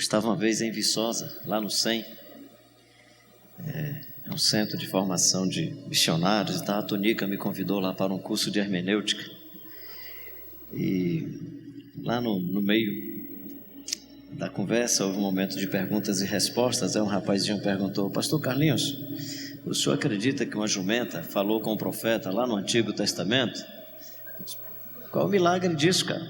estava uma vez em Viçosa, lá no SEM, é um centro de formação de missionários, a Tonica me convidou lá para um curso de hermenêutica, e lá no meio da conversa houve um momento de perguntas e respostas. Aí um rapazinho perguntou: pastor Carlinhos, o senhor acredita que uma jumenta falou com o profeta lá no Antigo Testamento? Qual o milagre disso, cara?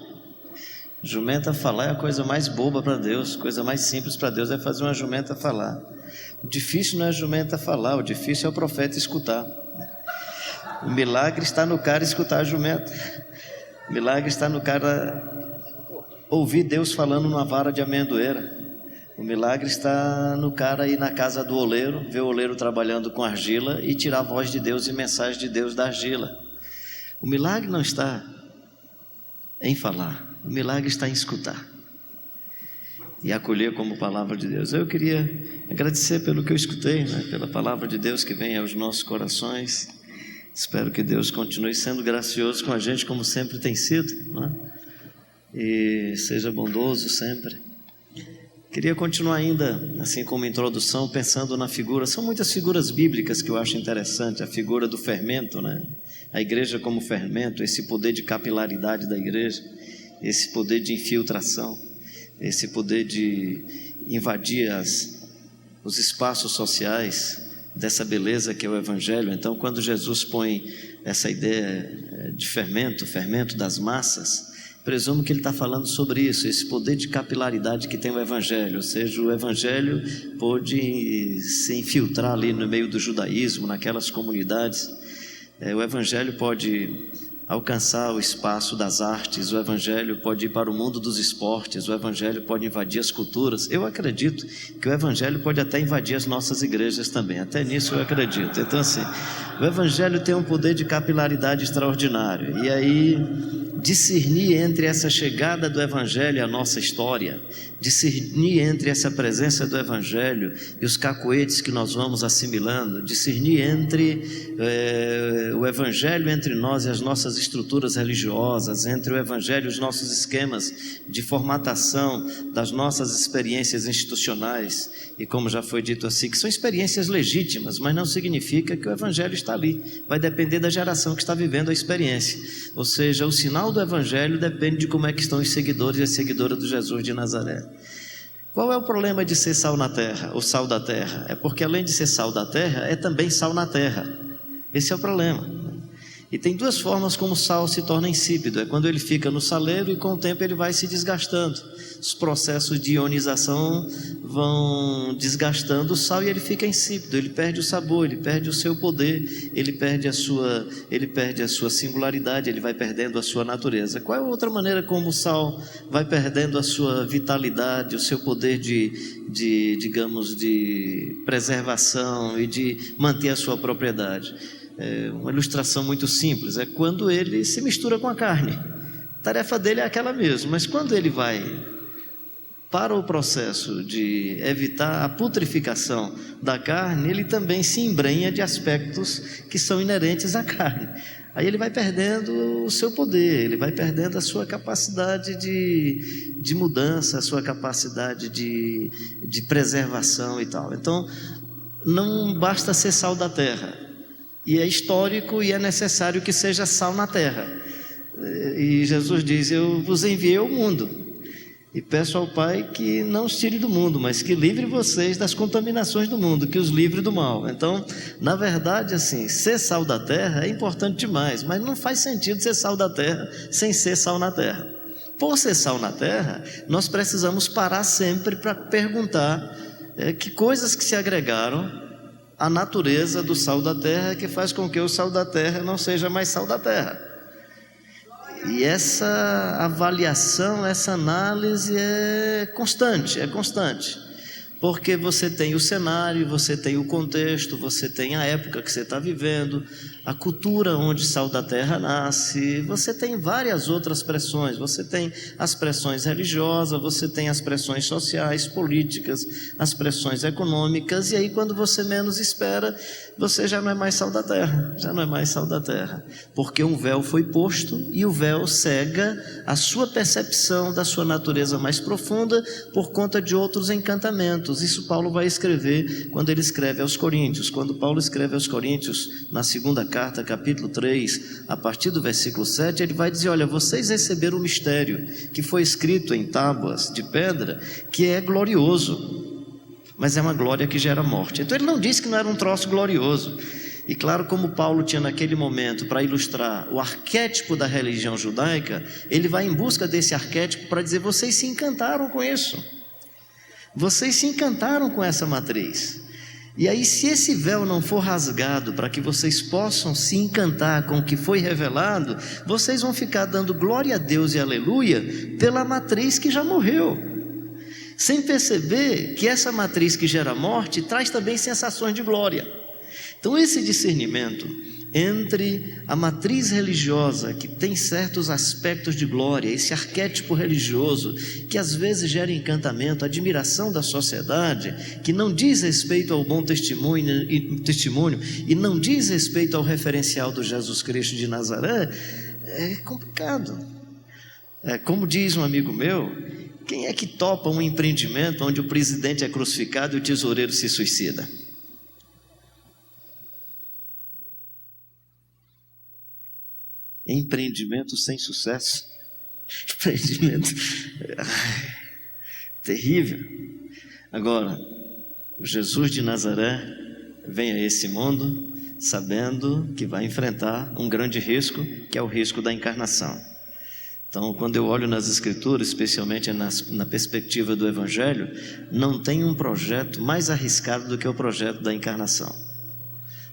Jumenta falar é a coisa mais boba para Deus, coisa mais simples para Deus é fazer uma jumenta falar. O difícil não é a jumenta falar, o difícil é o profeta escutar. O milagre está no cara escutar a jumenta. O milagre está no cara ouvir Deus falando numa vara de amendoeira. O milagre está no cara ir na casa do oleiro, ver o oleiro trabalhando com argila e tirar a voz de Deus e mensagem de Deus da argila. O milagre não está em falar, o milagre está em escutar e acolher como palavra de Deus. Eu queria agradecer pelo que eu escutei, pela palavra de Deus que vem aos nossos corações. Espero que Deus continue sendo gracioso com a gente, como sempre tem sido, e seja bondoso sempre. Queria continuar ainda, assim como introdução, pensando na figura. São muitas figuras bíblicas que eu acho interessante. A figura do fermento, a igreja como fermento, esse poder de capilaridade da igreja, esse poder de infiltração, esse poder de invadir os espaços sociais, dessa beleza que é o Evangelho. Então, quando Jesus põe essa ideia de fermento das massas, presumo que ele está falando sobre isso, esse poder de capilaridade que tem o Evangelho. Ou seja, o Evangelho pôde se infiltrar ali no meio do judaísmo, naquelas comunidades. O Evangelho pode alcançar o espaço das artes, o Evangelho pode ir para o mundo dos esportes, o Evangelho pode invadir as culturas. Eu acredito que o Evangelho pode até invadir as nossas igrejas também, até nisso eu acredito. Então assim, o Evangelho tem um poder de capilaridade extraordinário, e aí discernir entre essa chegada do Evangelho à nossa história, discernir entre essa presença do Evangelho e os cacoetes que nós vamos assimilando, discernir entre o Evangelho entre nós e as nossas estruturas religiosas, entre o Evangelho e os nossos esquemas de formatação das nossas experiências institucionais, e como já foi dito assim, que são experiências legítimas, mas não significa que o Evangelho está ali. Vai depender da geração que está vivendo a experiência. Ou seja, o sinal do Evangelho depende de como é que estão os seguidores e as seguidoras do Jesus de Nazaré. Qual é o problema de ser sal na terra, ou sal da terra? É porque além de ser sal da terra, é também sal na terra. Esse é o problema. E tem duas formas como o sal se torna insípido. É quando ele fica no saleiro e com o tempo ele vai se desgastando. Os processos de ionização vão desgastando o sal e ele fica insípido, ele perde o sabor, ele perde o seu poder, ele perde a sua singularidade, ele vai perdendo a sua natureza. Qual é a outra maneira como o sal vai perdendo a sua vitalidade, o seu poder digamos, de preservação e de manter a sua propriedade? Uma ilustração muito simples, é quando ele se mistura com a carne. A tarefa dele é aquela mesma, mas quando ele vai para o processo de evitar a putrificação da carne, ele também se embrenha de aspectos que são inerentes à carne. Aí ele vai perdendo o seu poder, ele vai perdendo a sua capacidade de mudança, a sua capacidade de preservação e tal. Então, não basta ser sal da terra, e é histórico e é necessário que seja sal na terra. E Jesus diz: eu vos enviei ao mundo e peço ao Pai que não os tire do mundo, mas que livre vocês das contaminações do mundo, que os livre do mal. Então, na verdade, assim, ser sal da terra é importante demais, mas não faz sentido ser sal da terra sem ser sal na terra. Por ser sal na terra, nós precisamos parar sempre para perguntar que coisas que se agregaram à natureza do sal da terra que faz com que o sal da terra não seja mais sal da terra. E essa avaliação, essa análise é constante. porque você tem o cenário, você tem o contexto, você tem a época que você está vivendo, a cultura onde Sal da Terra nasce, você tem várias outras pressões, você tem as pressões religiosas, você tem as pressões sociais, políticas, as pressões econômicas, e aí quando você menos espera, você já não é mais Sal da Terra, já não é mais Sal da Terra, porque um véu foi posto e o véu cega a sua percepção da sua natureza mais profunda por conta de outros encantamentos. Isso Paulo vai escrever quando ele escreve aos Coríntios. Quando Paulo escreve aos Coríntios, na segunda carta, capítulo 3, a partir do versículo 7, ele vai dizer: olha, vocês receberam o mistério que foi escrito em tábuas de pedra, que é glorioso, mas é uma glória que gera morte. Então ele não disse que não era um troço glorioso. E claro, como Paulo tinha naquele momento para ilustrar o arquétipo da religião judaica, ele vai em busca desse arquétipo para dizer: vocês se encantaram com isso, vocês se encantaram com essa matriz. E aí, se esse véu não for rasgado para que vocês possam se encantar com o que foi revelado, vocês vão ficar dando glória a Deus e aleluia pela matriz que já morreu, sem perceber que essa matriz que gera morte traz também sensações de glória. Então esse discernimento entre a matriz religiosa, que tem certos aspectos de glória, esse arquétipo religioso, que às vezes gera encantamento, admiração da sociedade, que não diz respeito ao bom testemunho e não diz respeito ao referencial do Jesus Cristo de Nazaré, é complicado. Como diz um amigo meu, quem é que topa um empreendimento onde o presidente é crucificado e o tesoureiro se suicida? Empreendimento sem sucesso, empreendimento terrível. Agora, o Jesus de Nazaré vem a esse mundo sabendo que vai enfrentar um grande risco, que é o risco da encarnação. Então, quando eu olho nas Escrituras, especialmente na perspectiva do Evangelho, não tem um projeto mais arriscado do que o projeto da encarnação.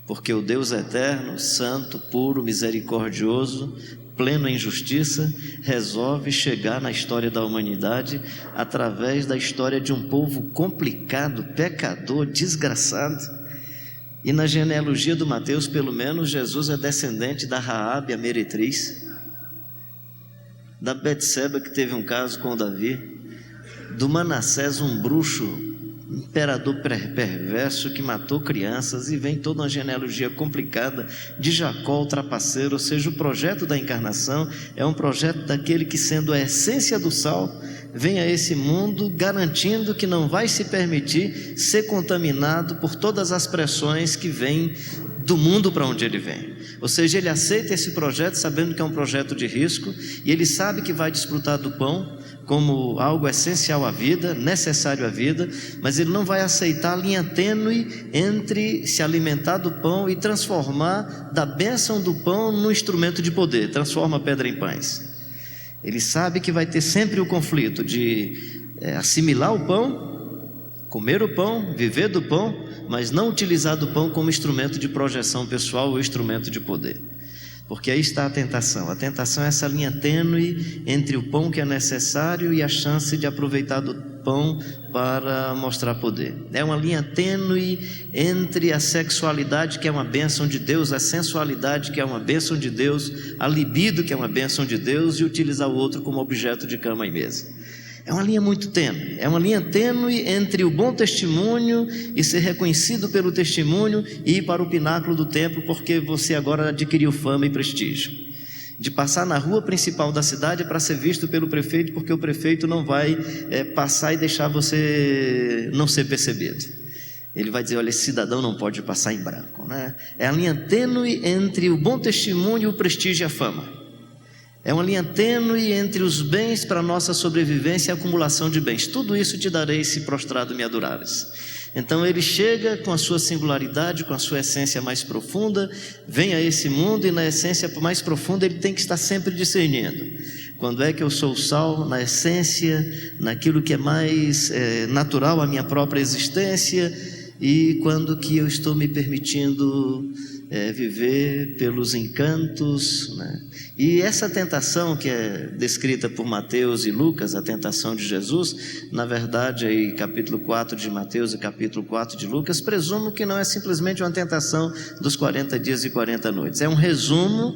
Porque o Deus eterno, santo, puro, misericordioso, pleno em justiça, resolve chegar na história da humanidade através da história de um povo complicado, pecador, desgraçado. E na genealogia do Mateus, pelo menos, Jesus é descendente da Raabe, a meretriz, da Betseba, que teve um caso com Davi, do Manassés, um bruxo, imperador perverso que matou crianças, e vem toda uma genealogia complicada de Jacó, o trapaceiro. Ou seja, o projeto da encarnação é um projeto daquele que, sendo a essência do sal, vem a esse mundo garantindo que não vai se permitir ser contaminado por todas as pressões que vêm do mundo para onde ele vem. Ou seja, ele aceita esse projeto sabendo que é um projeto de risco, e ele sabe que vai desfrutar do pão como algo essencial à vida, necessário à vida, mas ele não vai aceitar a linha tênue entre se alimentar do pão e transformar da bênção do pão num instrumento de poder, transforma a pedra em pães. Ele sabe que vai ter sempre o conflito de assimilar o pão, comer o pão, viver do pão, mas não utilizar do pão como instrumento de projeção pessoal ou instrumento de poder. Porque aí está a tentação. A tentação é essa linha tênue entre o pão que é necessário e a chance de aproveitar do pão para mostrar poder. É uma linha tênue entre a sexualidade, que é uma bênção de Deus, a sensualidade, que é uma bênção de Deus, a libido, que é uma bênção de Deus, e utilizar o outro como objeto de cama e mesa. É uma linha muito tênue, é uma linha tênue entre o bom testemunho e ser reconhecido pelo testemunho e ir para o pináculo do templo, porque você agora adquiriu fama e prestígio. De passar na rua principal da cidade para ser visto pelo prefeito, porque o prefeito não vai passar e deixar você não ser percebido. Ele vai dizer: olha, esse cidadão não pode passar em branco, né? É a linha tênue entre o bom testemunho, o prestígio e a fama. É uma linha tênue entre os bens para a nossa sobrevivência e a acumulação de bens. Tudo isso te darei se prostrado me adorares. Então ele chega com a sua singularidade, com a sua essência mais profunda, vem a esse mundo, e na essência mais profunda ele tem que estar sempre discernindo. Quando é que eu sou o sal? Na essência, naquilo que é mais natural à minha própria existência, e quando que eu estou me permitindo viver pelos encantos, né? E essa tentação que é descrita por Mateus e Lucas, a tentação de Jesus, na verdade aí capítulo 4 de Mateus e capítulo 4 de Lucas, presumo que não é simplesmente uma tentação dos 40 dias e 40 noites, é um resumo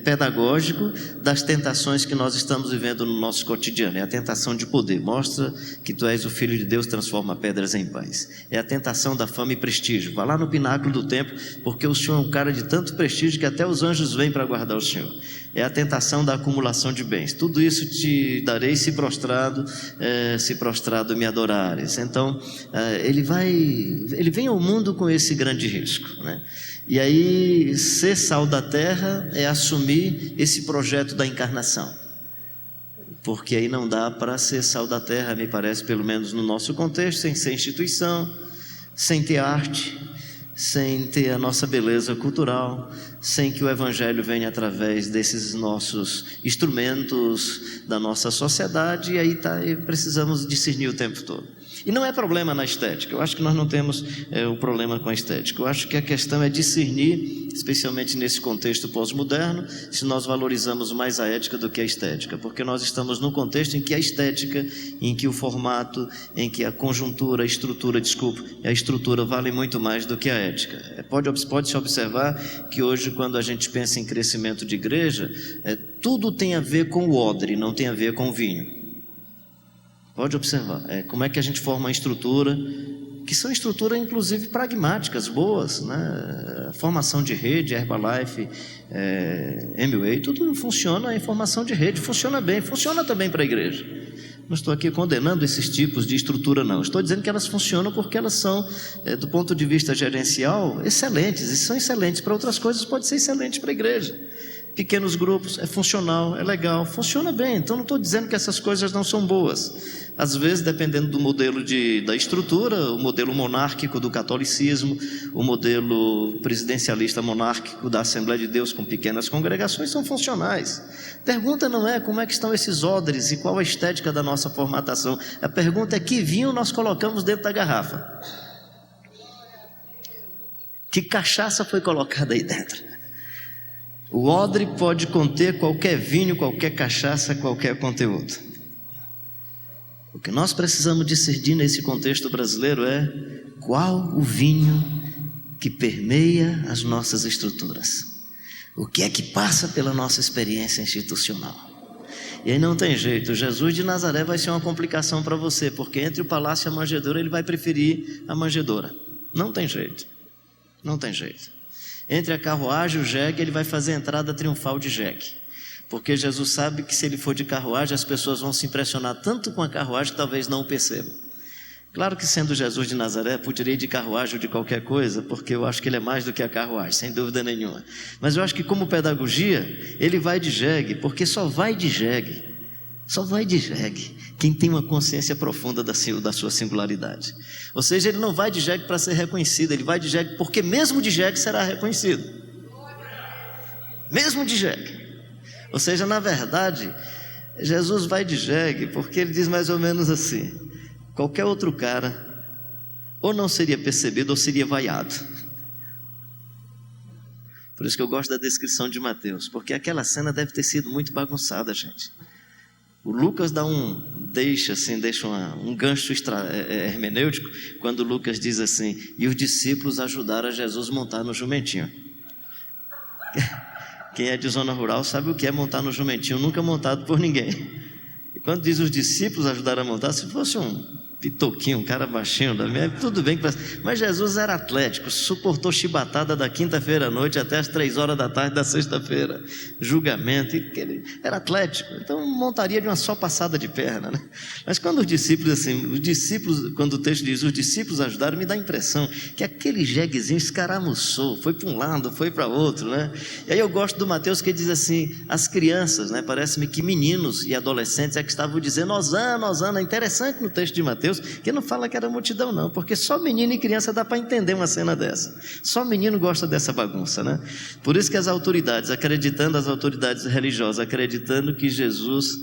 pedagógico das tentações que nós estamos vivendo no nosso cotidiano. É a tentação de poder, mostra que tu és o Filho de Deus, transforma pedras em pães. É a tentação da fama e prestígio, vá lá no pináculo do templo, porque o Senhor é um cara de tanto prestígio que até os anjos vêm para guardar o Senhor. É a tentação da acumulação de bens, tudo isso te darei se prostrado me adorares. Então ele vem ao mundo com esse grande risco, né? E aí ser sal da terra é assumir esse projeto da encarnação, porque aí não dá para ser sal da terra, me parece, pelo menos no nosso contexto, sem ser instituição, sem ter arte, sem ter a nossa beleza cultural, sem que o Evangelho venha através desses nossos instrumentos da nossa sociedade. E aí precisamos discernir o tempo todo. E não é problema na estética, eu acho que nós não temos o problema com a estética. Eu acho que a questão é discernir, especialmente nesse contexto pós-moderno, se nós valorizamos mais a ética do que a estética, porque nós estamos num contexto em que a estética, em que o formato, em que a conjuntura, a estrutura vale muito mais do que a ética. Pode-se observar que hoje, quando a gente pensa em crescimento de igreja, tudo tem a ver com o odre, não tem a ver com o vinho. Pode observar, como é que a gente forma uma estrutura, que são estruturas inclusive pragmáticas, boas, né? Formação de rede, Herbalife, Amway, tudo funciona em formação de rede, funciona bem, funciona também para a igreja. Não estou aqui condenando esses tipos de estrutura, não. Estou dizendo que elas funcionam porque elas são, do ponto de vista gerencial, excelentes. E são excelentes para outras coisas, pode ser excelente para a igreja. Pequenos grupos, é funcional, é legal, funciona bem. Então não estou dizendo que essas coisas não são boas. Às vezes, dependendo do modelo da estrutura, o modelo monárquico do catolicismo, o modelo presidencialista monárquico da Assembleia de Deus com pequenas congregações são funcionais. A pergunta não é como é que estão esses odres e qual a estética da nossa formatação. A pergunta é que vinho nós colocamos dentro da garrafa. Que cachaça foi colocada aí dentro? O odre pode conter qualquer vinho, qualquer cachaça, qualquer conteúdo. O que nós precisamos discernir nesse contexto brasileiro é qual o vinho que permeia as nossas estruturas. O que é que passa pela nossa experiência institucional. E aí não tem jeito, Jesus de Nazaré vai ser uma complicação para você, porque entre o palácio e a manjedoura ele vai preferir a manjedoura. Não tem jeito, não tem jeito. Entre a carruagem e o jegue, ele vai fazer a entrada triunfal de jegue, porque Jesus sabe que se ele for de carruagem, as pessoas vão se impressionar tanto com a carruagem que talvez não o percebam. Claro que sendo Jesus de Nazaré, poderia ir de carruagem ou de qualquer coisa, porque eu acho que ele é mais do que a carruagem, sem dúvida nenhuma. Mas eu acho que como pedagogia, ele vai de jegue, porque só vai de jegue quem tem uma consciência profunda da sua singularidade. Ou seja, ele não vai de jegue para ser reconhecido, ele vai de jegue porque mesmo de jegue será reconhecido. Mesmo de jegue. Ou seja, na verdade, Jesus vai de jegue porque ele diz mais ou menos assim: qualquer outro cara ou não seria percebido ou seria vaiado. Por isso que eu gosto da descrição de Mateus, porque aquela cena deve ter sido muito bagunçada, gente. O Lucas deixa um gancho hermenêutico, quando Lucas diz assim: e os discípulos ajudaram a Jesus a montar no jumentinho. Quem é de zona rural sabe o que é montar no jumentinho, nunca montado por ninguém. E quando diz os discípulos ajudaram a montar, se fosse um pitoquinho, um cara baixinho, tudo bem, mas Jesus era atlético, suportou chibatada da quinta-feira à noite até as 3 horas da tarde da sexta-feira, julgamento, ele era atlético, então montaria de uma só passada de perna, né? Mas quando os discípulos, quando o texto diz os discípulos ajudaram, me dá a impressão que aquele jeguezinho escaramuçou, foi para um lado, foi para outro, né? E aí eu gosto do Mateus, que diz assim: as crianças, né? Parece-me que meninos e adolescentes é que estavam dizendo Hosana, Hosana. É interessante no texto de Mateus que não fala que era multidão não, porque só menino e criança dá para entender uma cena dessa, só menino gosta dessa bagunça, né? Por isso que as autoridades religiosas, acreditando que Jesus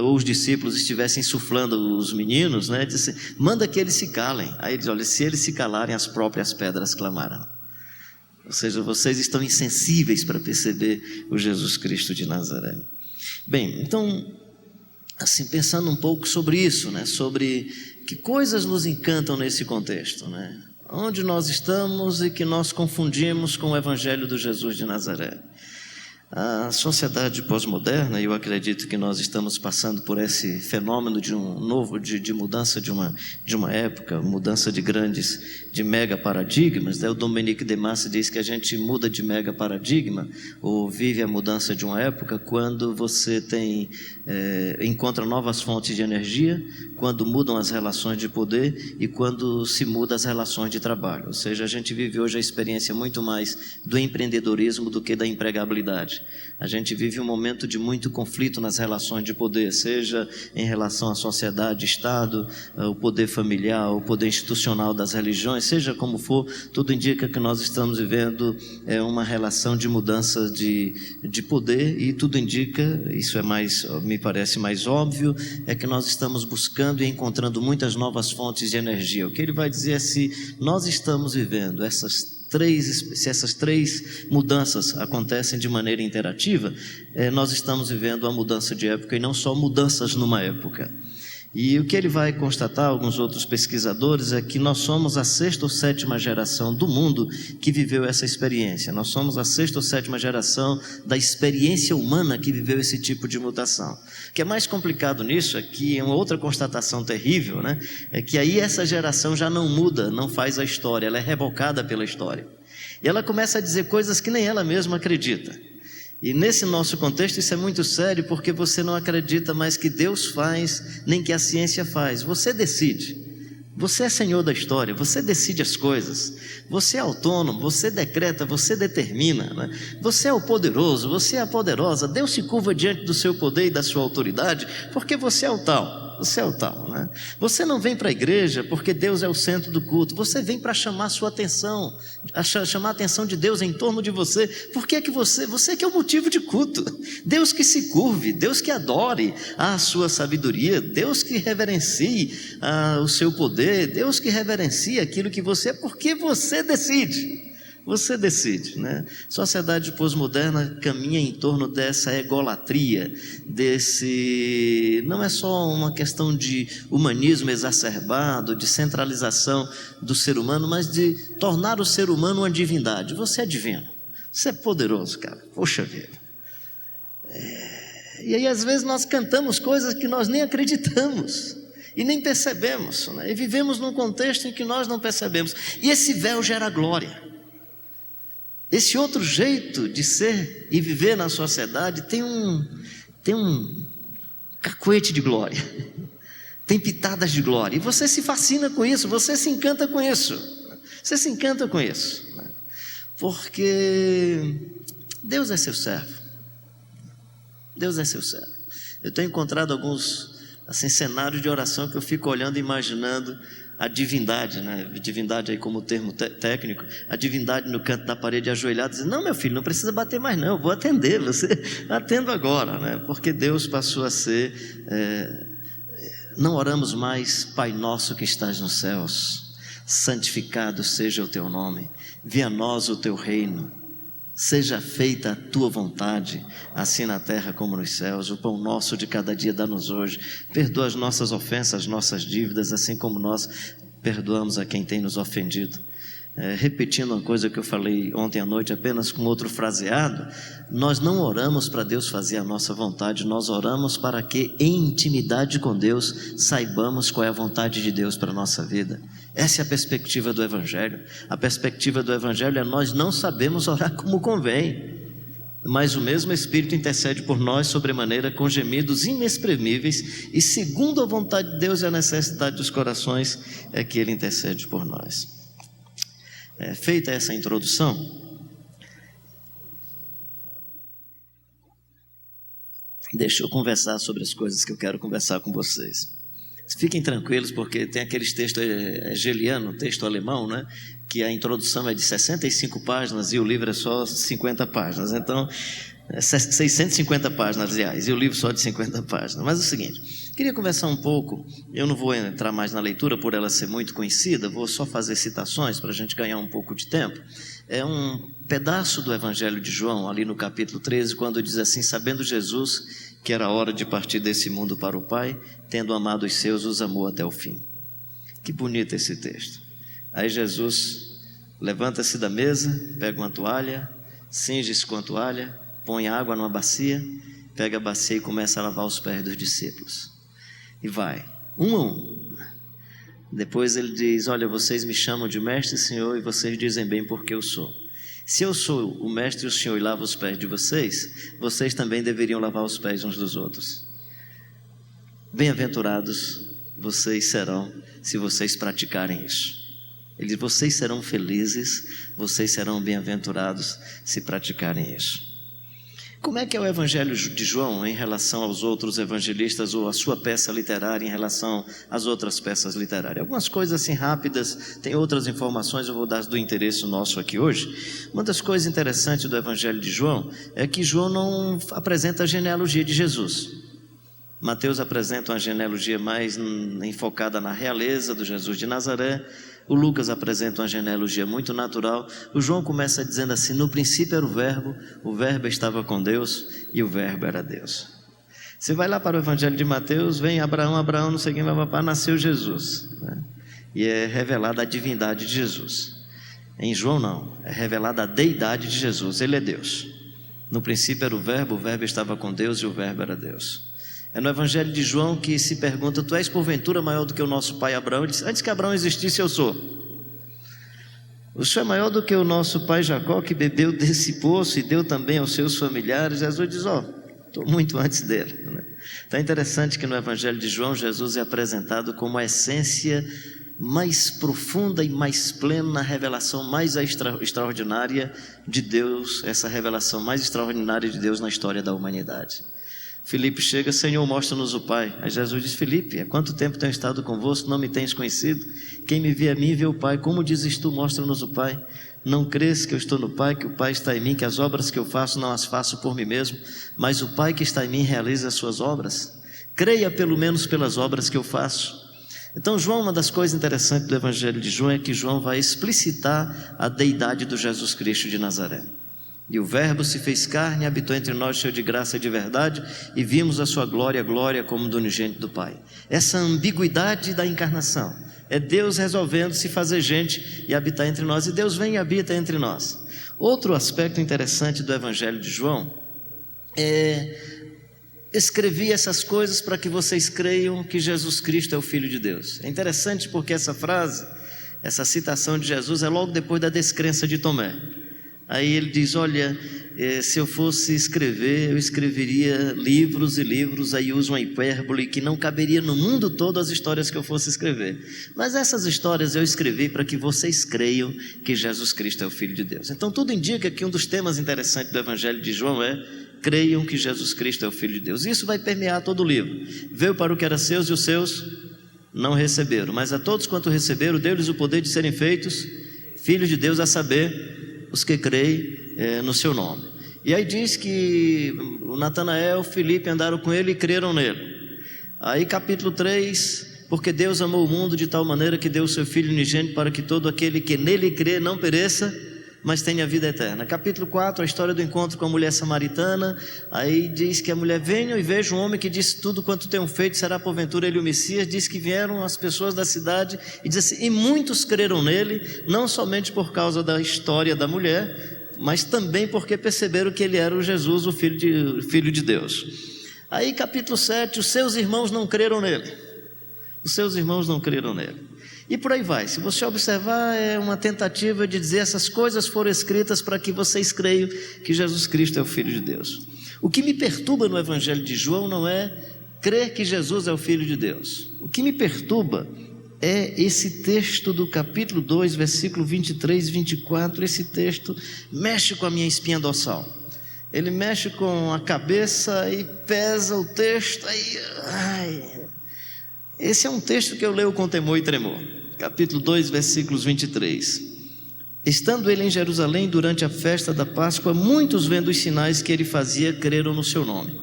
ou os discípulos estivessem insuflando os meninos, né? Disse, manda que eles se calem. Aí ele diz, olha, se eles se calarem, as próprias pedras clamarão. Ou seja, vocês estão insensíveis para perceber o Jesus Cristo de Nazaré. Bem, então, assim, pensando um pouco sobre isso, né? Sobre que coisas nos encantam nesse contexto, né? Onde nós estamos e que nós confundimos com o Evangelho do Jesus de Nazaré. A sociedade pós-moderna, eu acredito que nós estamos passando por esse fenômeno de mudança de uma época, mudança de mega paradigmas, né? O Dominique de Massa diz que a gente muda de mega paradigma, ou vive a mudança de uma época, quando você encontra novas fontes de energia, quando mudam as relações de poder e quando se mudam as relações de trabalho. Ou seja, a gente vive hoje a experiência muito mais do empreendedorismo do que da empregabilidade. A gente vive um momento de muito conflito nas relações de poder, seja em relação à sociedade, Estado, o poder familiar, o poder institucional das religiões, seja como for, tudo indica que nós estamos vivendo uma relação de mudança de poder, e tudo indica, isso me parece mais óbvio, é que nós estamos buscando e encontrando muitas novas fontes de energia. O que ele vai dizer é: se nós estamos vivendo se essas três mudanças acontecem de maneira interativa, nós estamos vivendo uma mudança de época e não só mudanças numa época. E o que ele vai constatar, alguns outros pesquisadores, é que nós somos a 6ª ou 7ª geração do mundo que viveu essa experiência. Nós somos a 6ª ou 7ª geração da experiência humana que viveu esse tipo de mutação. O que é mais complicado nisso é que uma outra constatação terrível, né, é que aí essa geração já não muda, não faz a história, ela é revocada pela história. E ela começa a dizer coisas que nem ela mesma acredita. E nesse nosso contexto isso é muito sério, porque você não acredita mais que Deus faz, nem que a ciência faz. Você decide. Você é senhor da história, você decide as coisas. Você é autônomo, você decreta, você determina, né? Você é o poderoso, você é a poderosa. Deus se curva diante do seu poder e da sua autoridade, porque você é o tal. Você é o tal, né? Você não vem para a igreja porque Deus é o centro do culto. Você vem para chamar a sua atenção, chamar a atenção de Deus em torno de você. Por que você que é o motivo de culto? Deus que se curve, Deus que adore a sua sabedoria, Deus que reverencie o seu poder, Deus que reverencie aquilo que você é, porque você decide. Você decide, né? Sociedade pós-moderna caminha em torno dessa egolatria, não é só uma questão de humanismo exacerbado, de centralização do ser humano, mas de tornar o ser humano uma divindade. Você é divino, você é poderoso, cara, poxa vida. E aí às vezes nós cantamos coisas que nós nem acreditamos e nem percebemos, né? E vivemos num contexto em que nós não percebemos, e esse véu gera glória. Esse outro jeito de ser e viver na sociedade tem um cacuete de glória, tem pitadas de glória, e você se fascina com isso, você se encanta com isso, porque Deus é seu servo, Eu tenho encontrado alguns cenários de oração que eu fico olhando e imaginando a divindade, né? Divindade aí como termo técnico, a divindade no canto da parede ajoelhada, dizendo: não, meu filho, não precisa bater mais não, eu vou atender, você atendo agora, né? Porque Deus passou a ser, não oramos mais: Pai nosso que estás nos céus, santificado seja o teu nome, venha a nós o teu reino, seja feita a tua vontade, assim na terra como nos céus. O pão nosso de cada dia dá-nos hoje. Perdoa as nossas ofensas, as nossas dívidas, assim como nós perdoamos a quem tem nos ofendido. Repetindo uma coisa que eu falei ontem à noite, apenas com outro fraseado, nós não oramos para Deus fazer a nossa vontade, nós oramos para que em intimidade com Deus saibamos qual é a vontade de Deus para a nossa vida. Essa é a perspectiva do Evangelho. A perspectiva do Evangelho é: nós não sabemos orar como convém, mas o mesmo Espírito intercede por nós sobremaneira com gemidos inexprimíveis, e segundo a vontade de Deus e a necessidade dos corações é que Ele intercede por nós. Feita essa introdução, deixa eu conversar sobre as coisas que eu quero conversar com vocês. Fiquem tranquilos, porque tem aqueles textos hegeliano, texto alemão, né? Que a introdução é de 65 páginas e o livro é só 50 páginas. Então, 650 páginas, aliás, e o livro só de 50 páginas. Mas é o seguinte: Queria conversar um pouco, eu não vou entrar mais na leitura por ela ser muito conhecida, vou só fazer citações para a gente ganhar um pouco de tempo. É um pedaço do Evangelho de João, ali no capítulo 13, quando diz assim: sabendo Jesus que era hora de partir desse mundo para o Pai, tendo amado os seus, os amou até o fim. Que bonito esse texto. Aí Jesus levanta-se da mesa, pega uma toalha, cinge-se com a toalha, põe água numa bacia, pega a bacia e começa a lavar os pés dos discípulos. E vai, um a um. Depois ele diz: olha, vocês me chamam de mestre e senhor, e vocês dizem bem porque eu sou. Se eu sou o mestre e o senhor e lavo os pés de vocês, vocês também deveriam lavar os pés uns dos outros. Bem-aventurados vocês serão se vocês praticarem isso. Ele diz: vocês serão felizes, vocês serão bem-aventurados se praticarem isso. Como é que é o Evangelho de João em relação aos outros evangelistas, ou a sua peça literária em relação às outras peças literárias? Algumas coisas assim rápidas, tem outras informações, eu vou dar do interesse nosso aqui hoje. Uma das coisas interessantes do Evangelho de João é que João não apresenta a genealogia de Jesus. Mateus apresenta uma genealogia mais enfocada na realeza do Jesus de Nazaré. O Lucas apresenta uma genealogia muito natural. O João começa dizendo assim: no princípio era o verbo estava com Deus e o verbo era Deus. Você vai lá para o Evangelho de Mateus, vem Abraão, não sei quem vai papar, nasceu Jesus, né? E é revelada a divindade de Jesus. Em João não, é revelada a deidade de Jesus, ele é Deus. No princípio era o verbo estava com Deus e o verbo era Deus. É no Evangelho de João que se pergunta: tu és porventura maior do que o nosso pai Abraão? Ele diz: antes que Abraão existisse eu sou. O senhor é maior do que o nosso pai Jacó, que bebeu desse poço e deu também aos seus familiares. Jesus diz: estou muito antes dele. Então é interessante que no Evangelho de João Jesus é apresentado como a essência mais profunda e mais plena, a revelação mais extraordinária de Deus, essa revelação mais extraordinária de Deus na história da humanidade. Filipe chega: Senhor, mostra-nos o Pai. Aí Jesus diz: Filipe, há quanto tempo tenho estado convosco, não me tens conhecido? Quem me vê a mim, vê o Pai. Como dizes tu, mostra-nos o Pai? Não crês que eu estou no Pai, que o Pai está em mim, que as obras que eu faço não as faço por mim mesmo, mas o Pai que está em mim realiza as suas obras? Creia pelo menos pelas obras que eu faço. Então João, uma das coisas interessantes do Evangelho de João é que João vai explicitar a deidade do Jesus Cristo de Nazaré. E o verbo se fez carne, habitou entre nós, cheio de graça e de verdade, e vimos a sua glória, glória como do unigênito do Pai. Essa ambiguidade da encarnação é Deus resolvendo se fazer gente e habitar entre nós, e Deus vem e habita entre nós. Outro aspecto interessante do Evangelho de João é: escrevi essas coisas para que vocês creiam que Jesus Cristo é o Filho de Deus. É interessante porque essa frase, essa citação de Jesus é logo depois da descrença de Tomé. Aí ele diz: olha, se eu fosse escrever, eu escreveria livros e livros. Aí usa uma hipérbole que não caberia no mundo todo as histórias que eu fosse escrever. Mas essas histórias eu escrevi para que vocês creiam que Jesus Cristo é o Filho de Deus. Então tudo indica que um dos temas interessantes do Evangelho de João é: creiam que Jesus Cristo é o Filho de Deus. Isso vai permear todo o livro. Veio para o que era seus e os seus não receberam, mas a todos quanto receberam, deu-lhes o poder de serem feitos filhos de Deus, a saber, os que creem no seu nome. E aí diz que o Natanael, Filipe andaram com ele e creram nele. Aí capítulo 3: porque Deus amou o mundo de tal maneira que deu o seu Filho unigênito, para que todo aquele que nele crê não pereça, mas tenha vida eterna. Capítulo 4, a história do encontro com a mulher samaritana. Aí diz que a mulher: venham e vejam um homem que disse: tudo quanto tenho feito, será porventura ele o Messias? Diz que vieram as pessoas da cidade e diz assim: e muitos creram nele, não somente por causa da história da mulher, mas também porque perceberam que ele era o Jesus, o Filho de Deus. Aí capítulo 7, os seus irmãos não creram nele. Os seus irmãos não creram nele. E por aí vai. Se você observar, é uma tentativa de dizer: essas coisas foram escritas para que vocês creiam que Jesus Cristo é o Filho de Deus. O que me perturba no Evangelho de João não é crer que Jesus é o Filho de Deus. O que me perturba é esse texto do capítulo 2, versículo 23 e 24. Esse texto mexe com a minha espinha dorsal. Ele mexe com a cabeça e pesa o texto. Esse é um texto que eu leio com temor e tremor. Capítulo 2, versículos 23. Estando ele em Jerusalém durante a festa da Páscoa, muitos, vendo os sinais que ele fazia, creram no seu nome.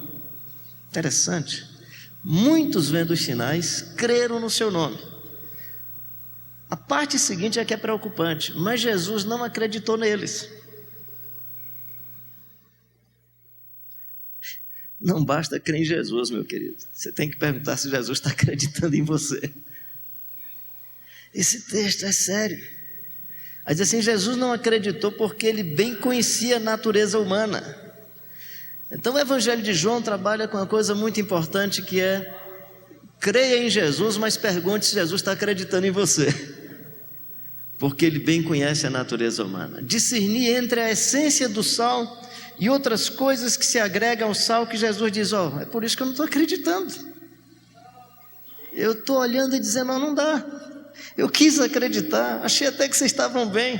Interessante. muitos vendo os sinais, creram no seu nome. A parte seguinte é que é preocupante, mas Jesus não acreditou neles. Não basta crer em Jesus, meu querido. Você tem que perguntar se Jesus está acreditando em você. Esse texto é sério. Mas assim, Jesus não acreditou porque ele bem conhecia a natureza humana. Então o Evangelho de João trabalha com uma coisa muito importante, que é: creia em Jesus, mas pergunte se Jesus está acreditando em você. Porque ele bem conhece a natureza humana. Discernir entre a essência do sal e outras coisas que se agregam ao sal, que Jesus diz: é por isso que eu não estou acreditando. Eu estou olhando e dizendo: não dá. Eu quis acreditar, achei até que vocês estavam bem,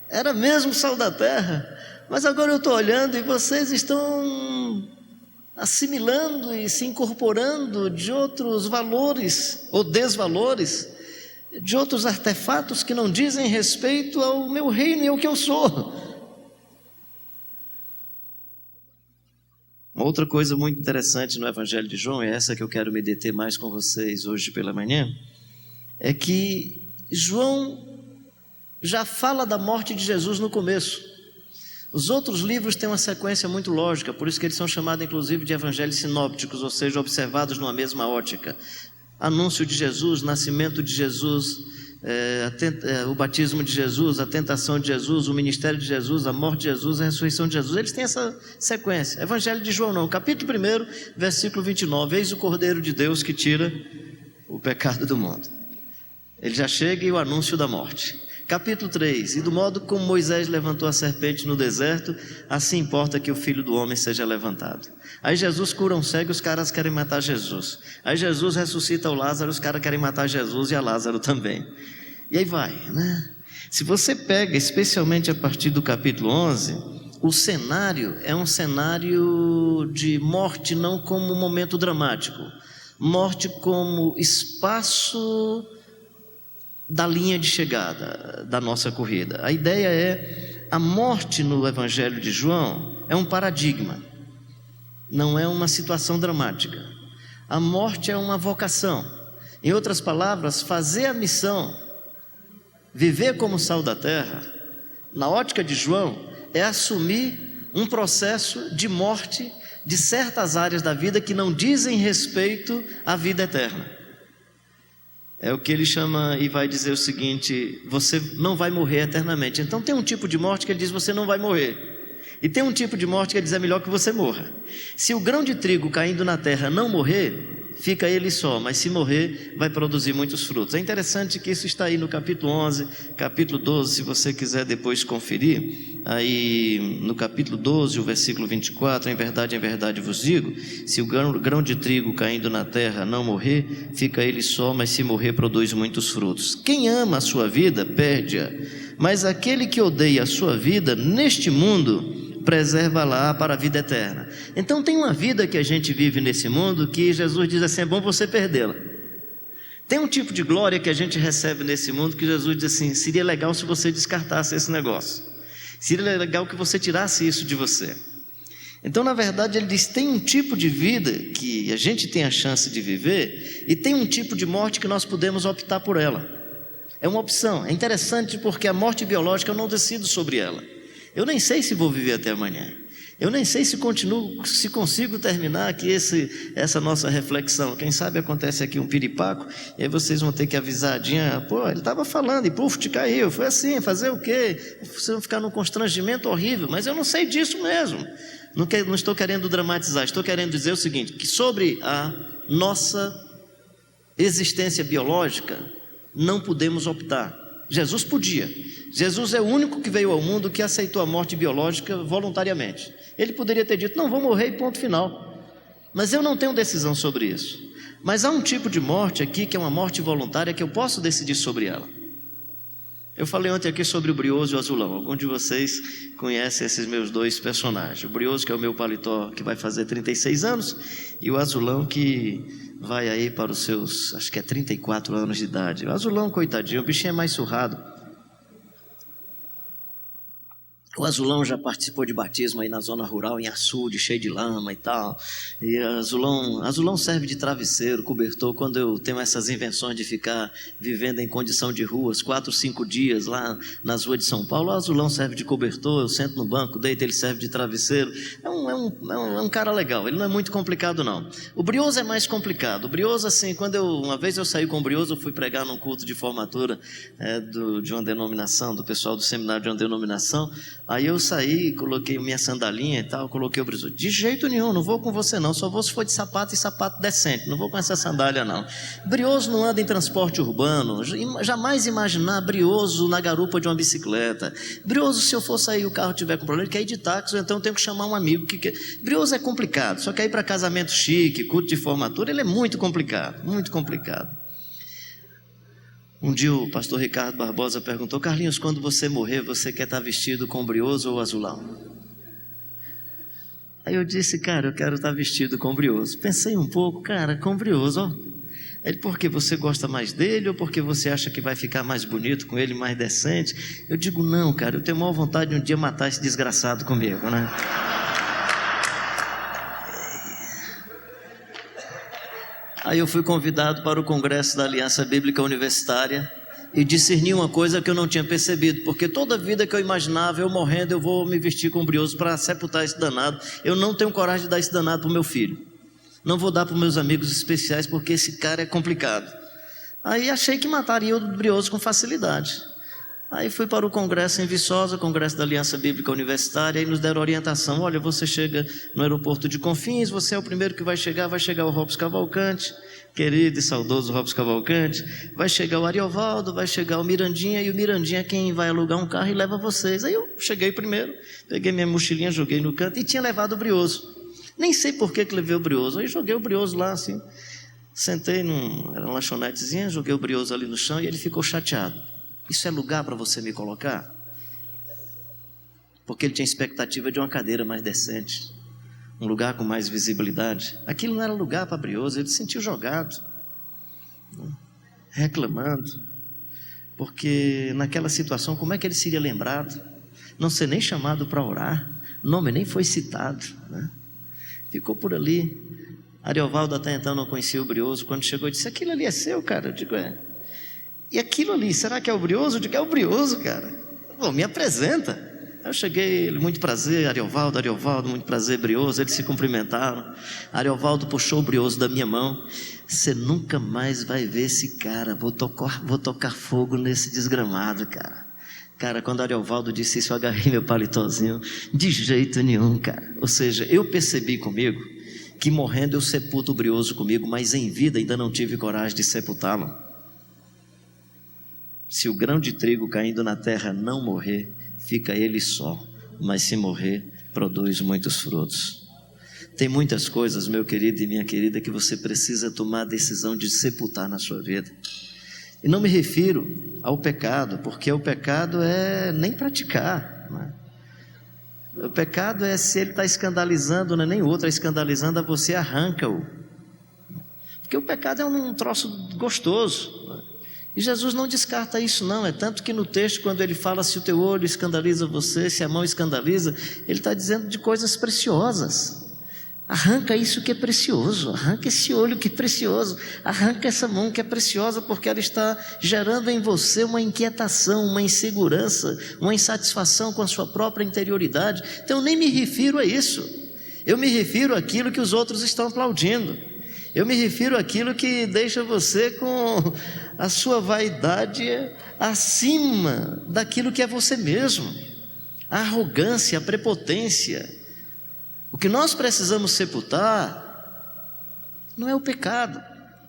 era mesmo sal da terra, mas agora eu estou olhando e vocês estão assimilando e se incorporando de outros valores ou desvalores, de outros artefatos que não dizem respeito ao meu reino e ao que eu sou. Uma outra coisa muito interessante no Evangelho de João, é essa que eu quero me deter mais com vocês hoje pela manhã, é que João já fala da morte de Jesus no começo. Os outros livros têm uma sequência muito lógica, por isso que eles são chamados inclusive de evangelhos sinópticos, ou seja, observados numa mesma ótica. Anúncio de Jesus, nascimento de Jesus, o batismo de Jesus, a tentação de Jesus, o ministério de Jesus, a morte de Jesus, a ressurreição de Jesus. Eles têm essa sequência. Evangelho de João não, capítulo 1, versículo 29, eis o Cordeiro de Deus que tira o pecado do mundo. Ele já chega e o anúncio da morte. Capítulo 3, e do modo como Moisés levantou a serpente no deserto, assim importa que o Filho do Homem seja levantado. Aí Jesus cura um cego, os caras querem matar Jesus. Aí Jesus ressuscita o Lázaro, os caras querem matar Jesus e a Lázaro também. E aí vai, né? Se você pega, especialmente a partir do capítulo 11, o cenário é um cenário de morte, não como um momento dramático. Morte como espaço da linha de chegada da nossa corrida. A ideia é: a morte no Evangelho de João é um paradigma, não é uma situação dramática. A morte é uma vocação. Em outras palavras, fazer a missão, viver como sal da terra, na ótica de João, é assumir um processo de morte de certas áreas da vida que não dizem respeito à vida eterna. É o que ele chama e vai dizer o seguinte: você não vai morrer eternamente. Então tem um tipo de morte que ele diz: você não vai morrer. E tem um tipo de morte que ele diz: é melhor que você morra. Se o grão de trigo caindo na terra não morrer, fica ele só, mas se morrer, vai produzir muitos frutos. É interessante que isso está aí no capítulo 11, capítulo 12, se você quiser depois conferir, aí no capítulo 12, o versículo 24, em verdade vos digo, se o grão de trigo caindo na terra não morrer, fica ele só, mas se morrer, produz muitos frutos. Quem ama a sua vida, perde-a, mas aquele que odeia a sua vida, neste mundo, preserva-la para a vida eterna. Então tem uma vida que a gente vive nesse mundo que Jesus diz assim: é bom você perdê-la. Tem um tipo de glória que a gente recebe nesse mundo que Jesus diz assim: seria legal se você descartasse esse negócio, seria legal que você tirasse isso de você. Então, na verdade, ele diz: tem um tipo de vida que a gente tem a chance de viver, e tem um tipo de morte que nós podemos optar por ela. É uma opção. É interessante porque a morte biológica eu não decido sobre ela. Eu nem sei se vou viver até amanhã. Eu nem sei se consigo terminar aqui essa nossa reflexão. Quem sabe acontece aqui um piripaco, e aí vocês vão ter que avisar a Dinha: pô, ele estava falando e puf, te caiu. Foi assim, fazer o quê? Vocês vão ficar num constrangimento horrível, mas eu não sei disso mesmo. Não estou querendo dramatizar, estou querendo dizer o seguinte: que sobre a nossa existência biológica não podemos optar. Jesus podia. Jesus é o único que veio ao mundo que aceitou a morte biológica voluntariamente. Ele poderia ter dito: não, vou morrer e ponto final. Mas eu não tenho decisão sobre isso. Mas há um tipo de morte aqui que é uma morte voluntária, que eu posso decidir sobre ela. Eu falei ontem aqui sobre o Brioso e o Azulão. Alguns de vocês conhecem esses meus dois personagens. O Brioso, que é o meu paletó, que vai fazer 36 anos, e o Azulão, que vai aí para os seus, acho que é 34 anos de idade. O Azulão, coitadinho, o bichinho é mais surrado. O Azulão já participou de batismo aí na zona rural, em açude, cheio de lama e tal. E Azulão serve de travesseiro, cobertor, quando eu tenho essas invenções de ficar vivendo em condição de ruas, 4, 5 dias lá nas ruas de São Paulo. O Azulão serve de cobertor, eu sento no banco, deito, ele serve de travesseiro. É um cara legal, ele não é muito complicado não. O Brioso é mais complicado. O Brioso, assim, uma vez eu saí com o Brioso, eu fui pregar num culto de formatura de uma denominação, do pessoal do seminário de uma denominação. Aí eu saí, coloquei minha sandalinha e tal, coloquei o Brioso. De jeito nenhum, não vou com você não, só vou se for de sapato e sapato decente, não vou com essa sandália não. Brioso não anda em transporte urbano, jamais imaginar Brioso na garupa de uma bicicleta. Brioso, se eu for sair e o carro tiver com problema, ele quer ir de táxi, ou então eu tenho que chamar um amigo. Brioso é complicado, só que aí para casamento chique, culto de formatura, ele é muito complicado, muito complicado. Um dia o pastor Ricardo Barbosa perguntou: Carlinhos, quando você morrer, você quer estar vestido com Brioso ou Azulão? Aí eu disse: cara, eu quero estar vestido com Brioso. Pensei um pouco, cara, com Brioso, ó. Ele, porque você gosta mais dele ou porque você acha que vai ficar mais bonito com ele, mais decente? Eu digo: não, cara, eu tenho maior vontade de um dia matar esse desgraçado comigo, né? Aí eu fui convidado para o congresso da Aliança Bíblica Universitária e discerni uma coisa que eu não tinha percebido, porque toda vida que eu imaginava, eu morrendo, eu vou me vestir com Brioso para sepultar esse danado. Eu não tenho coragem de dar esse danado para o meu filho, não vou dar para os meus amigos especiais, porque esse cara é complicado. Aí achei que mataria o Brioso com facilidade. Aí fui para o congresso em Viçosa, o congresso da Aliança Bíblica Universitária, e nos deram orientação: olha, você chega no aeroporto de Confins, você é o primeiro que vai chegar o Robson Cavalcante, querido e saudoso Robson Cavalcante, vai chegar o Ariovaldo, vai chegar o Mirandinha, e o Mirandinha é quem vai alugar um carro e leva vocês. Aí eu cheguei primeiro, peguei minha mochilinha, joguei no canto e tinha levado o Brioso. Nem sei por que levei o Brioso. Aí joguei o Brioso lá assim, sentei era uma lanchonetezinha, joguei o Brioso ali no chão e ele ficou chateado. Isso é lugar para você me colocar? Porque ele tinha expectativa de uma cadeira mais decente, um lugar com mais visibilidade. Aquilo não era lugar para Brioso, ele se sentiu jogado, reclamando, porque naquela situação, como é que ele seria lembrado? Não ser nem chamado para orar, o nome nem foi citado, né? Ficou por ali. Ariovaldo até então não conhecia o Brioso. Quando chegou, disse: aquilo ali é seu, cara. Eu digo: é. E aquilo ali, será que é o Brioso? Eu digo: é o Brioso, cara. Bom, me apresenta. Eu cheguei, muito prazer, Ariovaldo, muito prazer, Brioso. Eles se cumprimentaram. Ariovaldo puxou o Brioso da minha mão: você nunca mais vai ver esse cara, vou tocar fogo nesse desgramado, cara. Cara, quando Ariovaldo disse isso, eu agarrei meu paletózinho. De jeito nenhum, cara. Ou seja, eu percebi comigo que morrendo eu sepulto o Brioso comigo, mas em vida ainda não tive coragem de sepultá-lo. Se o grão de trigo caindo na terra não morrer, fica ele só, mas se morrer, produz muitos frutos. Tem muitas coisas, meu querido e minha querida, que você precisa tomar a decisão de sepultar na sua vida. E não me refiro ao pecado, porque o pecado é nem praticar, né? O pecado é se ele está escandalizando, não é nem outro, é escandalizando a você, arranca-o. Porque o pecado é um troço gostoso, né? E Jesus não descarta isso não, é tanto que no texto, quando ele fala se o teu olho escandaliza você, se a mão escandaliza, ele está dizendo de coisas preciosas. Arranca isso que é precioso, arranca esse olho que é precioso, arranca essa mão que é preciosa, porque ela está gerando em você uma inquietação, uma insegurança, uma insatisfação com a sua própria interioridade. Então eu nem me refiro a isso, eu me refiro àquilo que os outros estão aplaudindo, eu me refiro àquilo que deixa você com a sua vaidade acima daquilo que é você mesmo, a arrogância, a prepotência. O que nós precisamos sepultar não é o pecado.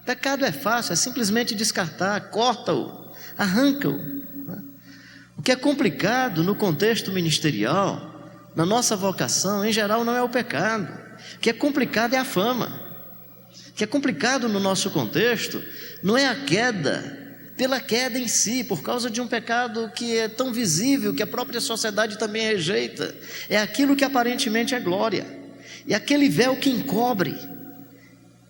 O pecado é fácil, é simplesmente descartar, corta-o, arranca-o. O que é complicado no contexto ministerial, na nossa vocação, em geral, não é o pecado. O que é complicado é a fama. O que é complicado no nosso contexto não é a queda, pela queda em si, por causa de um pecado que é tão visível, que a própria sociedade também rejeita. É aquilo que aparentemente é glória, é aquele véu que encobre.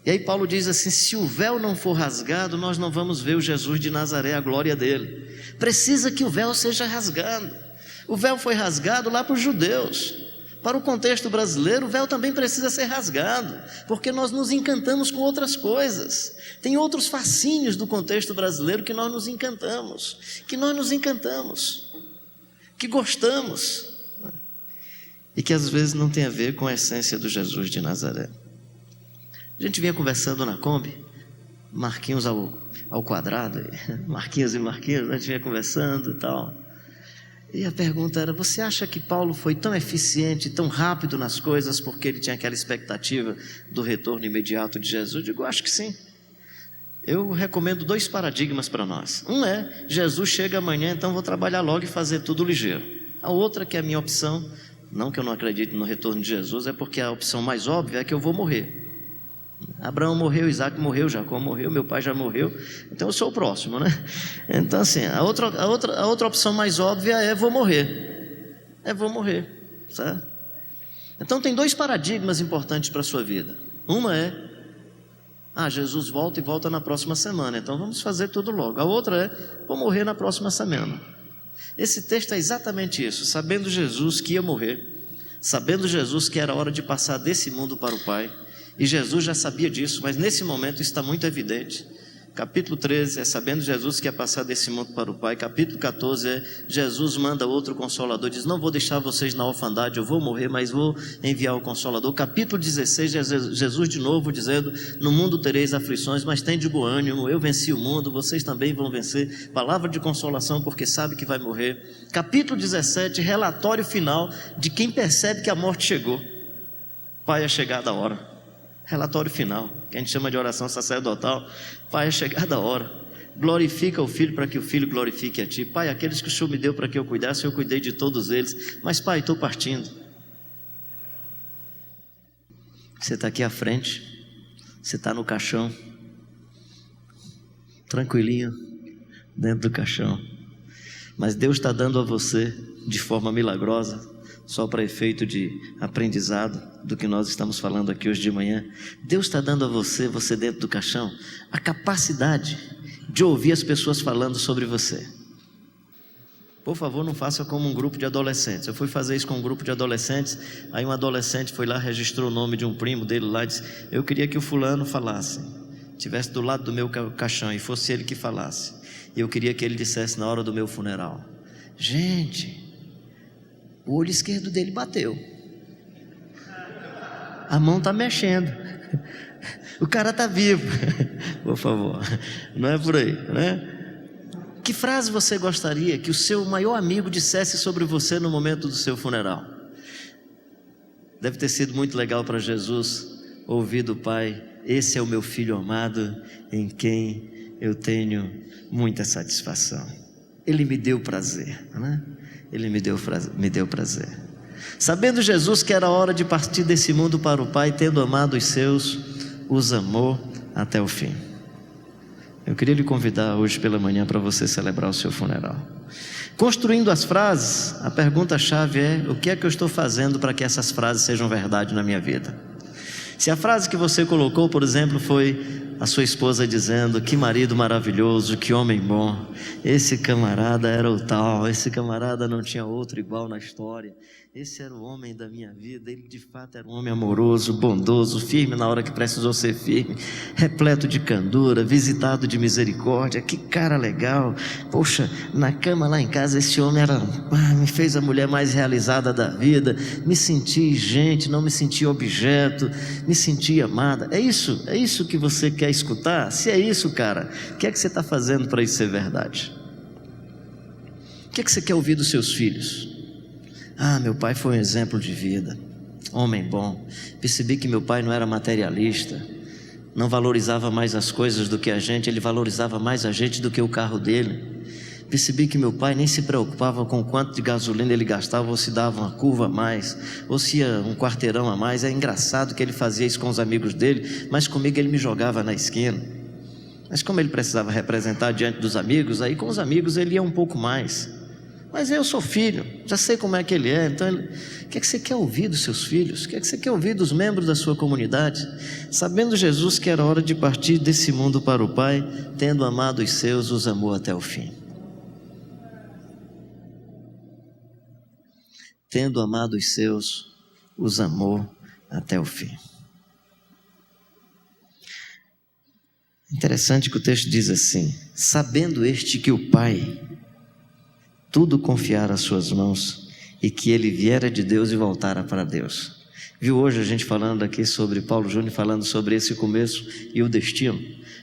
E aí Paulo diz assim: se o véu não for rasgado, nós não vamos ver o Jesus de Nazaré, a glória dele. Precisa que o véu seja rasgado, O véu foi rasgado lá para os judeus. Para o contexto brasileiro, o véu também precisa ser rasgado, porque nós nos encantamos com outras coisas. Tem outros fascínios do contexto brasileiro que nós nos encantamos, que gostamos, e que às vezes não tem a ver com a essência do Jesus de Nazaré. A gente vinha conversando na Kombi, Marquinhos ao quadrado, Marquinhos e Marquinhos, a gente vinha conversando e tal. E a pergunta era: você acha que Paulo foi tão eficiente, tão rápido nas coisas porque ele tinha aquela expectativa do retorno imediato de Jesus? Eu digo, acho que sim. Eu recomendo 2 paradigmas para nós. Um é: Jesus chega amanhã, então vou trabalhar logo e fazer tudo ligeiro. A outra, que é a minha opção, não que eu não acredite no retorno de Jesus, é porque a opção mais óbvia é que eu vou morrer. Abraão morreu, Isaac morreu, Jacó morreu, meu pai já morreu, então eu sou o próximo, né? Então assim, a outra opção mais óbvia é vou morrer, certo? Então tem 2 paradigmas importantes para a sua vida. Uma é: Jesus volta e volta na próxima semana, então vamos fazer tudo logo. A outra é: vou morrer na próxima semana. Esse texto é exatamente isso. Sabendo Jesus que ia morrer, sabendo Jesus que era hora de passar desse mundo para o Pai, e Jesus já sabia disso, mas nesse momento está muito evidente. Capítulo 13 é sabendo Jesus que ia passar desse mundo para o Pai. Capítulo 14 é Jesus manda outro Consolador, diz: não vou deixar vocês na orfandade, eu vou morrer, mas vou enviar o Consolador. Capítulo 16 é Jesus de novo dizendo: no mundo tereis aflições, mas tende bom ânimo, eu venci o mundo, vocês também vão vencer. Palavra de consolação, porque sabe que vai morrer. Capítulo 17, relatório final de quem percebe que a morte chegou. Pai, é chegada a hora. Relatório final, que a gente chama de oração sacerdotal. Pai, é chegada a hora. Glorifica o Filho para que o Filho glorifique a Ti. Pai, aqueles que o Senhor me deu para que eu cuidasse, eu cuidei de todos eles. Mas Pai, estou partindo. Você está aqui à frente, você está no caixão, tranquilinho, dentro do caixão. Mas Deus está dando a você, de forma milagrosa, só para efeito de aprendizado do que nós estamos falando aqui hoje de manhã, Deus está dando a você dentro do caixão, a capacidade de ouvir as pessoas falando sobre você. Por favor, não faça como um grupo de adolescentes. Eu fui fazer isso com um grupo de adolescentes, aí um adolescente foi lá, registrou o nome de um primo dele lá e disse: eu queria que o fulano falasse, estivesse do lado do meu caixão e fosse ele que falasse, e eu queria que ele dissesse na hora do meu funeral. Gente, o olho esquerdo dele bateu, a mão está mexendo, o cara está vivo. Por favor, não é por aí, né? Que frase você gostaria que o seu maior amigo dissesse sobre você no momento do seu funeral? Deve ter sido muito legal para Jesus ouvir do Pai: esse é o meu filho amado, em quem eu tenho muita satisfação. Ele me deu prazer, né? Ele me deu prazer. Sabendo Jesus que era hora de partir desse mundo para o Pai, tendo amado os seus, os amou até o fim. Eu queria lhe convidar hoje pela manhã para você celebrar o seu funeral. Construindo as frases, a pergunta-chave é: o que é que eu estou fazendo para que essas frases sejam verdade na minha vida? Se a frase que você colocou, por exemplo, foi a sua esposa dizendo: que marido maravilhoso, que homem bom, esse camarada era o tal, esse camarada não tinha outro igual na história, esse era o homem da minha vida, ele de fato era um homem amoroso, bondoso, firme na hora que precisou ser firme, repleto de candura, visitado de misericórdia, que cara legal, poxa, na cama lá em casa esse homem me fez a mulher mais realizada da vida, me senti gente, não me senti objeto, me senti amada. É isso que você quer escutar? Se é isso, cara, o que é que você está fazendo para isso ser verdade? O que é que você quer ouvir dos seus filhos? Meu pai foi um exemplo de vida, homem bom. Percebi que meu pai não era materialista, não valorizava mais as coisas do que a gente, ele valorizava mais a gente do que o carro dele. Percebi que meu pai nem se preocupava com quanto de gasolina ele gastava, ou se dava uma curva a mais, ou se ia um quarteirão a mais. É engraçado que ele fazia isso com os amigos dele, mas comigo ele me jogava na esquina. Mas como ele precisava representar diante dos amigos, aí com os amigos ele ia um pouco mais. Mas eu sou filho, já sei como é que ele é. Então, o que é que você quer ouvir dos seus filhos? O que é que você quer ouvir dos membros da sua comunidade? Sabendo Jesus que era hora de partir desse mundo para o Pai, tendo amado os seus, os amou até o fim. tendo amado os seus, os amou até o fim. Interessante que o texto diz assim: sabendo este que o Pai tudo confiara às suas mãos, e que ele viera de Deus e voltara para Deus. Viu hoje a gente falando aqui sobre Paulo Júnior, falando sobre esse começo e o destino.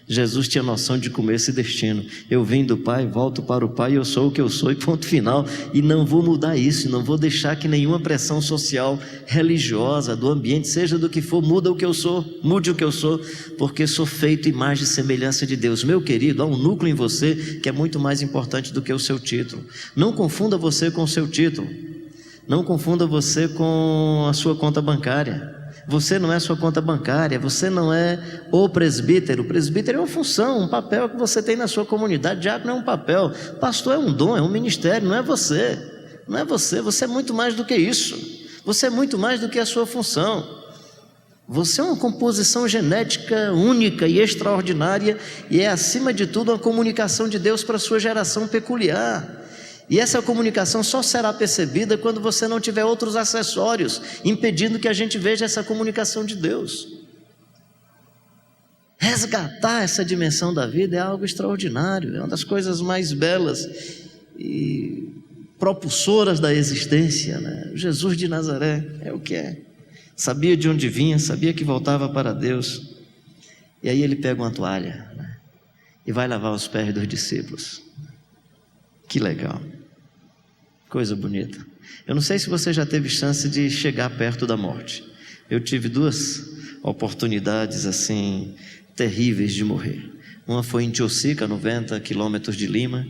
Jesus tinha noção de começo e destino. Eu vim do Pai, volto para o Pai, eu sou o que eu sou e ponto final. E não vou mudar isso, não vou deixar que nenhuma pressão social, religiosa, do ambiente, seja do que for, mude o que eu sou, porque sou feito imagem e semelhança de Deus. Meu querido, há um núcleo em você que é muito mais importante do que o seu título. Não confunda você com o seu título. Não confunda você com a sua conta bancária. Você não é sua conta bancária, você não é o presbítero. O presbítero é uma função, um papel que você tem na sua comunidade. Diácono é um papel, pastor é um dom, é um ministério, não é você. Não é você, você é muito mais do que isso. Você é muito mais do que a sua função. Você é uma composição genética única e extraordinária, e é acima de tudo uma comunicação de Deus para a sua geração peculiar. E essa comunicação só será percebida quando você não tiver outros acessórios impedindo que a gente veja essa comunicação de Deus. Resgatar essa dimensão da vida é algo extraordinário, é uma das coisas mais belas e propulsoras da existência, né? Jesus de Nazaré é o que é. Sabia de onde vinha, sabia que voltava para Deus. E aí ele pega uma toalha, né, e vai lavar os pés dos discípulos. Que legal, coisa bonita. Eu não sei se você já teve chance de chegar perto da morte. Eu tive 2 oportunidades assim terríveis de morrer. Uma foi em Tiocica, 90 quilômetros de Lima.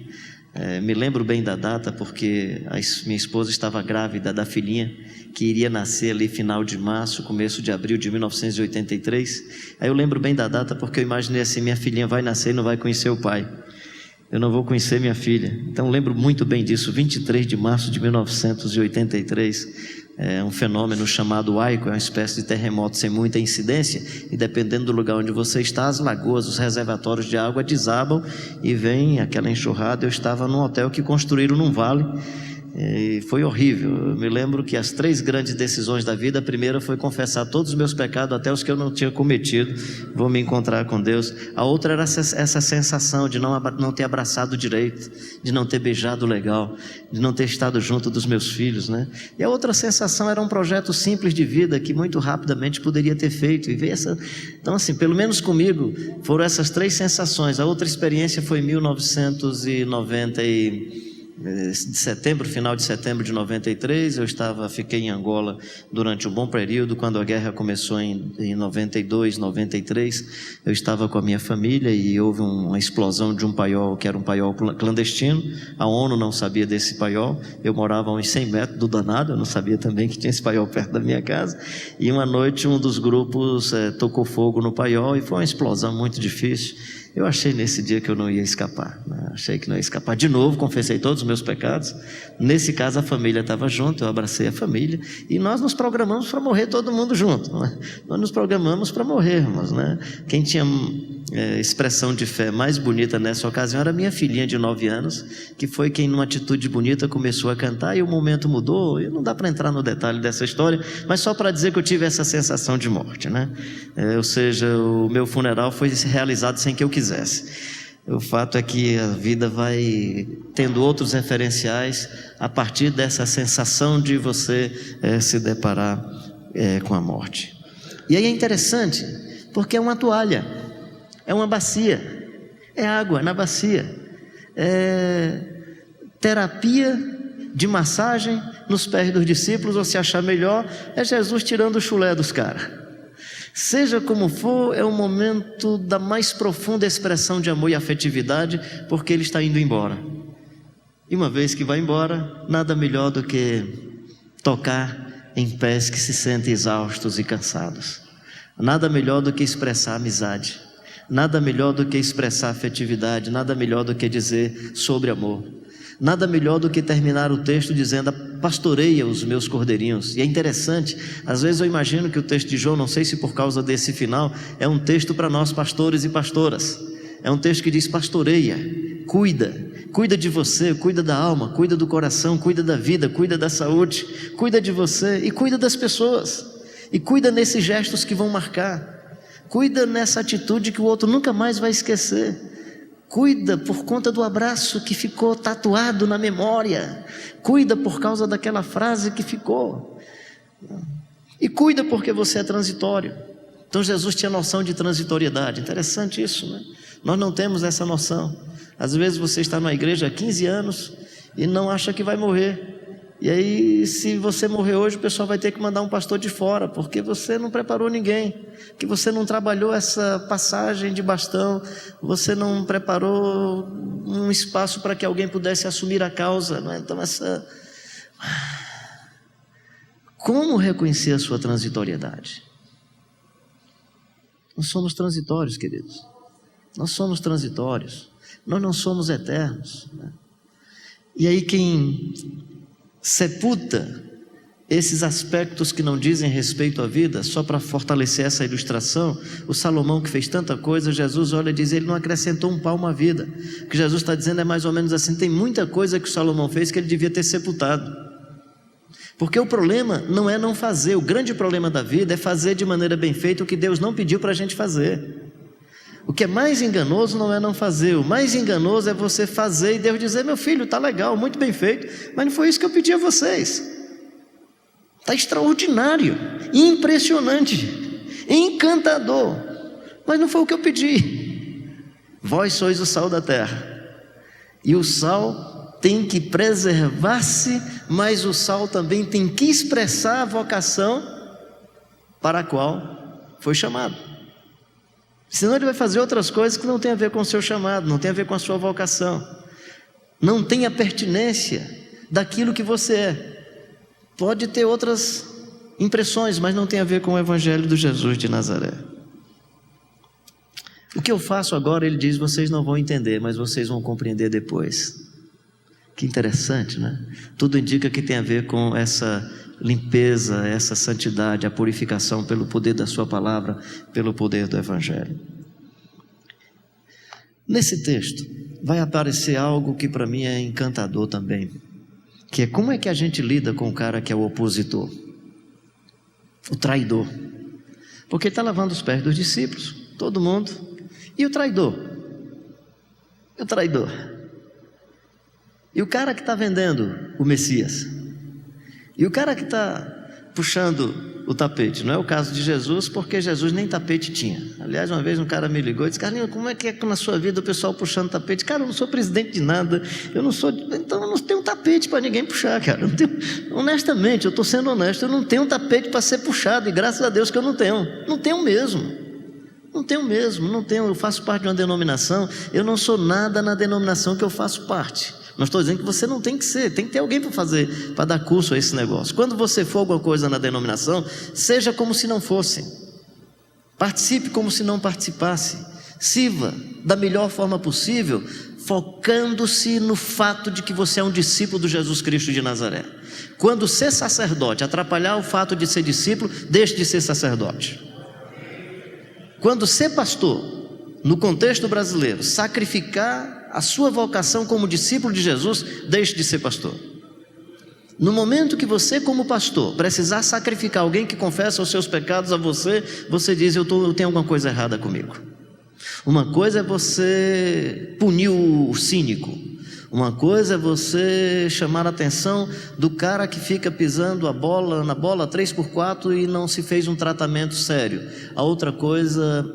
Me lembro bem da data porque minha esposa estava grávida da filhinha que iria nascer ali final de março, começo de abril de 1983. Aí eu lembro bem da data porque eu imaginei assim: minha filhinha vai nascer e não vai conhecer o pai. Eu não vou conhecer minha filha. Então lembro muito bem disso. 23 de março de 1983, um fenômeno chamado Aico, é uma espécie de terremoto sem muita incidência, e dependendo do lugar onde você está, as lagoas, os reservatórios de água desabam e vem aquela enxurrada. Eu estava num hotel que construíram num vale, e foi horrível. Eu me lembro que as 3 grandes decisões da vida: a primeira foi confessar todos os meus pecados, até os que eu não tinha cometido, vou me encontrar com Deus. A outra era essa sensação de não ter abraçado direito, de não ter beijado legal, de não ter estado junto dos meus filhos, né? E a outra sensação era um projeto simples de vida que muito rapidamente poderia ter feito e ver essa. Então assim, pelo menos comigo foram essas 3 sensações. A outra experiência foi em 1990 final de setembro de 93, fiquei em Angola durante um bom período. Quando a guerra começou em 92, 93, eu estava com a minha família e houve uma explosão de um paiol, que era um paiol clandestino. A ONU não sabia desse paiol, eu morava a uns 100 metros do danado, eu não sabia também que tinha esse paiol perto da minha casa, e uma noite um dos grupos tocou fogo no paiol e foi uma explosão muito difícil. Eu achei nesse dia que eu não ia escapar, né? Achei que não ia escapar. De novo, confessei todos os meus pecados. Nesse caso, a família estava junto, eu abracei a família e nós nos programamos para morrer todo mundo junto, né? Nós nos programamos para morrermos, né? Quem tinha expressão de fé mais bonita nessa ocasião era minha filhinha de 9 anos, que foi quem, numa atitude bonita, começou a cantar, e o momento mudou. E não dá para entrar no detalhe dessa história, mas só para dizer que eu tive essa sensação de morte, né? Ou seja, o meu funeral foi realizado sem que eu quisesse. O fato é que a vida vai tendo outros referenciais a partir dessa sensação de você se deparar com a morte. E aí é interessante, porque é uma toalha, é uma bacia, é água na bacia, é terapia de massagem nos pés dos discípulos, ou se achar melhor, é Jesus tirando o chulé dos caras. Seja como for, é um momento da mais profunda expressão de amor e afetividade, porque ele está indo embora. E uma vez que vai embora, nada melhor do que tocar em pés que se sentem exaustos e cansados. Nada melhor do que expressar amizade. Nada melhor do que expressar afetividade. Nada melhor do que dizer sobre amor. Nada melhor do que terminar o texto dizendo: pastoreia os meus cordeirinhos. E é interessante, às vezes eu imagino que o texto de João, não sei se por causa desse final, é um texto para nós pastores e pastoras. É um texto que diz: pastoreia, cuida cuida de você, cuida da alma, cuida do coração, cuida da vida, cuida da saúde, cuida de você e cuida das pessoas, e cuida nesses gestos que vão marcar, cuida nessa atitude que o outro nunca mais vai esquecer, cuida por conta do abraço que ficou tatuado na memória, cuida por causa daquela frase que ficou, e cuida porque você é transitório. Então Jesus tinha noção de transitoriedade. Interessante isso, né? Nós não temos essa noção. Às vezes você está na igreja há 15 anos e não acha que vai morrer, e aí se você morrer hoje, o pessoal vai ter que mandar um pastor de fora, porque você não preparou ninguém, que você não trabalhou essa passagem de bastão, você não preparou um espaço para que alguém pudesse assumir a causa, não é? Então como reconhecer a sua transitoriedade? Nós somos transitórios, queridos. Nós somos transitórios. Nós não somos eternos, né? E aí quem sepulta esses aspectos que não dizem respeito à vida, só para fortalecer essa ilustração, o Salomão que fez tanta coisa, Jesus olha e diz, ele não acrescentou um palmo à vida. O que Jesus está dizendo é mais ou menos assim, tem muita coisa que o Salomão fez que ele devia ter sepultado. Porque o problema não é não fazer, o grande problema da vida é fazer de maneira bem feita o que Deus não pediu para a gente fazer. O que é mais enganoso não é não fazer, o mais enganoso é você fazer e Deus dizer, meu filho, está legal, muito bem feito, mas não foi isso que eu pedi a vocês. Está extraordinário, impressionante, encantador, mas não foi o que eu pedi. Vós sois o sal da terra, e o sal tem que preservar-se, mas o sal também tem que expressar a vocação para a qual foi chamado. Senão ele vai fazer outras coisas que não tem a ver com o seu chamado, não tem a ver com a sua vocação, não tem a pertinência daquilo que você é. Pode ter outras impressões, mas não tem a ver com o evangelho do Jesus de Nazaré. O que eu faço agora, ele diz, vocês não vão entender, mas vocês vão compreender depois. Que interessante, né? Tudo indica que tem a ver com essa limpeza, essa santidade, a purificação pelo poder da sua palavra, pelo poder do evangelho. Nesse texto vai aparecer algo que para mim é encantador também, que é como é que a gente lida com o cara que é o opositor, o traidor, porque ele está lavando os pés dos discípulos, todo mundo, e o traidor, e o cara que está vendendo o Messias, e o cara que está puxando o tapete. Não é o caso de Jesus, porque Jesus nem tapete tinha. Aliás, uma vez um cara me ligou e disse, Carlinhos, como é que na sua vida o pessoal puxando tapete? Cara, eu não sou presidente de nada, então eu não tenho tapete para ninguém puxar, cara. Eu não tenho, honestamente, eu estou sendo honesto, eu não tenho tapete para ser puxado, e graças a Deus que eu não tenho mesmo. Eu faço parte de uma denominação, eu não sou nada na denominação que eu faço parte. Não estou dizendo que você não tem que ser, tem que ter alguém para fazer, para dar curso a esse negócio. Quando você for alguma coisa na denominação, seja como se não fosse, participe como se não participasse, sirva da melhor forma possível, focando-se no fato de que você é um discípulo do Jesus Cristo de Nazaré. Quando ser sacerdote atrapalhar o fato de ser discípulo, deixe de ser sacerdote. Quando ser pastor, no contexto brasileiro, sacrificar a sua vocação como discípulo de Jesus, deixe de ser pastor. No momento que você, como pastor, precisar sacrificar alguém que confessa os seus pecados a você, você diz, eu tenho alguma coisa errada comigo. Uma coisa é você punir o cínico, uma coisa é você chamar a atenção do cara que fica pisando na bola 3x4 e não se fez um tratamento sério. A outra coisa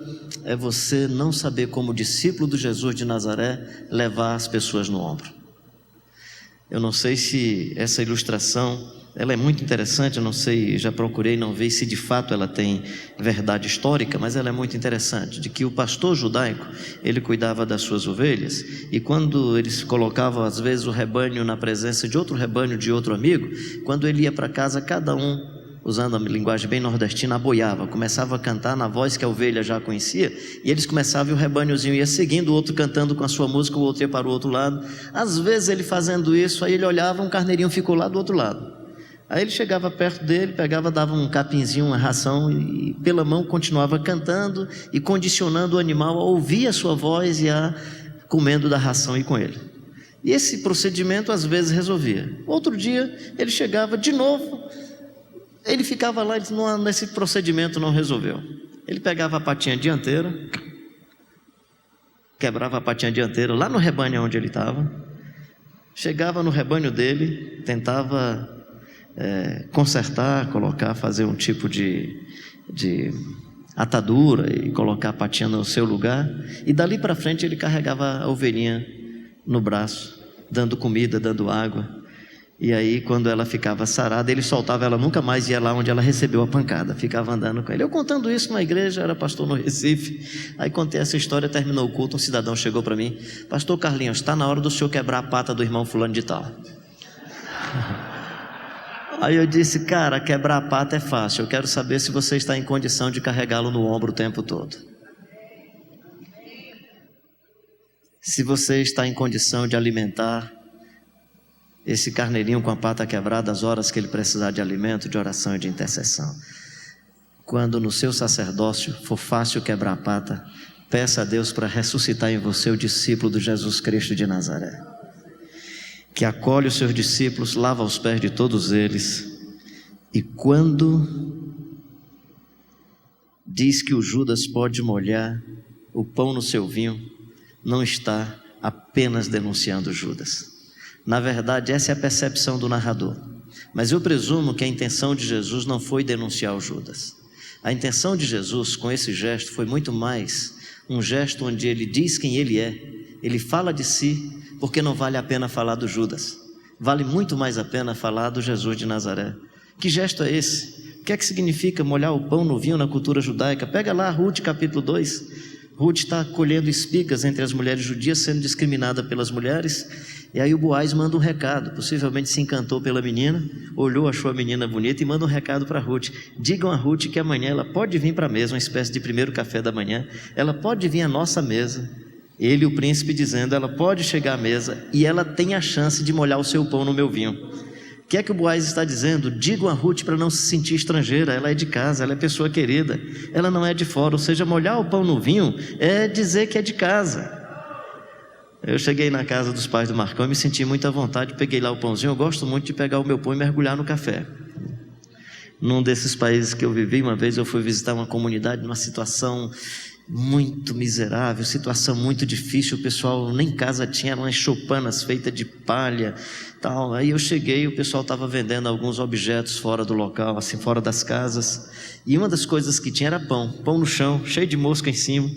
é você não saber, como discípulo de Jesus de Nazaré, levar as pessoas no ombro. Eu não sei se essa ilustração, ela é muito interessante, eu não sei, já procurei, não vi se de fato ela tem verdade histórica, mas ela é muito interessante, de que o pastor judaico, ele cuidava das suas ovelhas, e quando eles colocavam às vezes o rebanho na presença de outro rebanho, de outro amigo, quando ele ia para casa, cada um, usando a linguagem bem nordestina, aboiava, começava a cantar na voz que a ovelha já conhecia, e eles começavam e o rebanhozinho ia seguindo, o outro cantando com a sua música, o outro ia para o outro lado. Às vezes ele fazendo isso, aí ele olhava, um carneirinho ficou lá do outro lado, aí ele chegava perto dele, pegava, dava um capinzinho, uma ração, e pela mão continuava cantando e condicionando o animal a ouvir a sua voz e a comendo da ração e com ele. E esse procedimento às vezes resolvia. Outro dia ele chegava de novo, ele ficava lá e disse, nesse procedimento não resolveu. Ele pegava a patinha dianteira, quebrava a patinha dianteira lá no rebanho onde ele estava, chegava no rebanho dele, tentava consertar, colocar, fazer um tipo de atadura e colocar a patinha no seu lugar, e dali para frente ele carregava a ovelhinha no braço, dando comida, dando água. E aí quando ela ficava sarada, ele soltava ela, nunca mais ia lá onde ela recebeu a pancada, ficava andando com ele. Eu contando isso na igreja, era pastor no Recife, aí contei essa história, terminou o culto, um cidadão chegou para mim, pastor Carlinhos, está na hora do senhor quebrar a pata do irmão fulano de tal. Aí eu disse, cara, quebrar a pata é fácil, eu quero saber se você está em condição de carregá-lo no ombro o tempo todo. Se você está em condição de alimentar esse carneirinho com a pata quebrada as horas que ele precisar de alimento, de oração e de intercessão. Quando no seu sacerdócio for fácil quebrar a pata, peça a Deus para ressuscitar em você o discípulo de Jesus Cristo de Nazaré, que acolhe os seus discípulos, lava os pés de todos eles, e quando diz que o Judas pode molhar o pão no seu vinho, não está apenas denunciando Judas. Na verdade, essa é a percepção do narrador. Mas eu presumo que a intenção de Jesus não foi denunciar o Judas. A intenção de Jesus com esse gesto foi muito mais um gesto onde ele diz quem ele é. Ele fala de si, porque não vale a pena falar do Judas. Vale muito mais a pena falar do Jesus de Nazaré. Que gesto é esse? O que é que significa molhar o pão no vinho na cultura judaica? Pega lá Ruth capítulo 2. Ruth está colhendo espigas entre as mulheres judias, sendo discriminada pelas mulheres. E aí o Boaz manda um recado, possivelmente se encantou pela menina, olhou, achou a menina bonita e manda um recado para Ruth. Digam a Ruth que amanhã ela pode vir para a mesa, uma espécie de primeiro café da manhã, ela pode vir à nossa mesa, ele o príncipe dizendo, ela pode chegar à mesa e ela tem a chance de molhar o seu pão no meu vinho. O que é que o Boaz está dizendo? Digam a Ruth para não se sentir estrangeira, ela é de casa, ela é pessoa querida, ela não é de fora, ou seja, molhar o pão no vinho é dizer que é de casa. Eu cheguei na casa dos pais do Marcão e me senti muito à vontade, peguei lá o pãozinho, eu gosto muito de pegar o meu pão e mergulhar no café. Num desses países que eu vivi, uma vez eu fui visitar uma comunidade numa situação muito miserável, situação muito difícil, o pessoal nem casa tinha, eram umas choupanas feitas de palha, tal. Aí eu cheguei, o pessoal estava vendendo alguns objetos fora do local, assim, fora das casas, e uma das coisas que tinha era pão no chão, cheio de mosca em cima.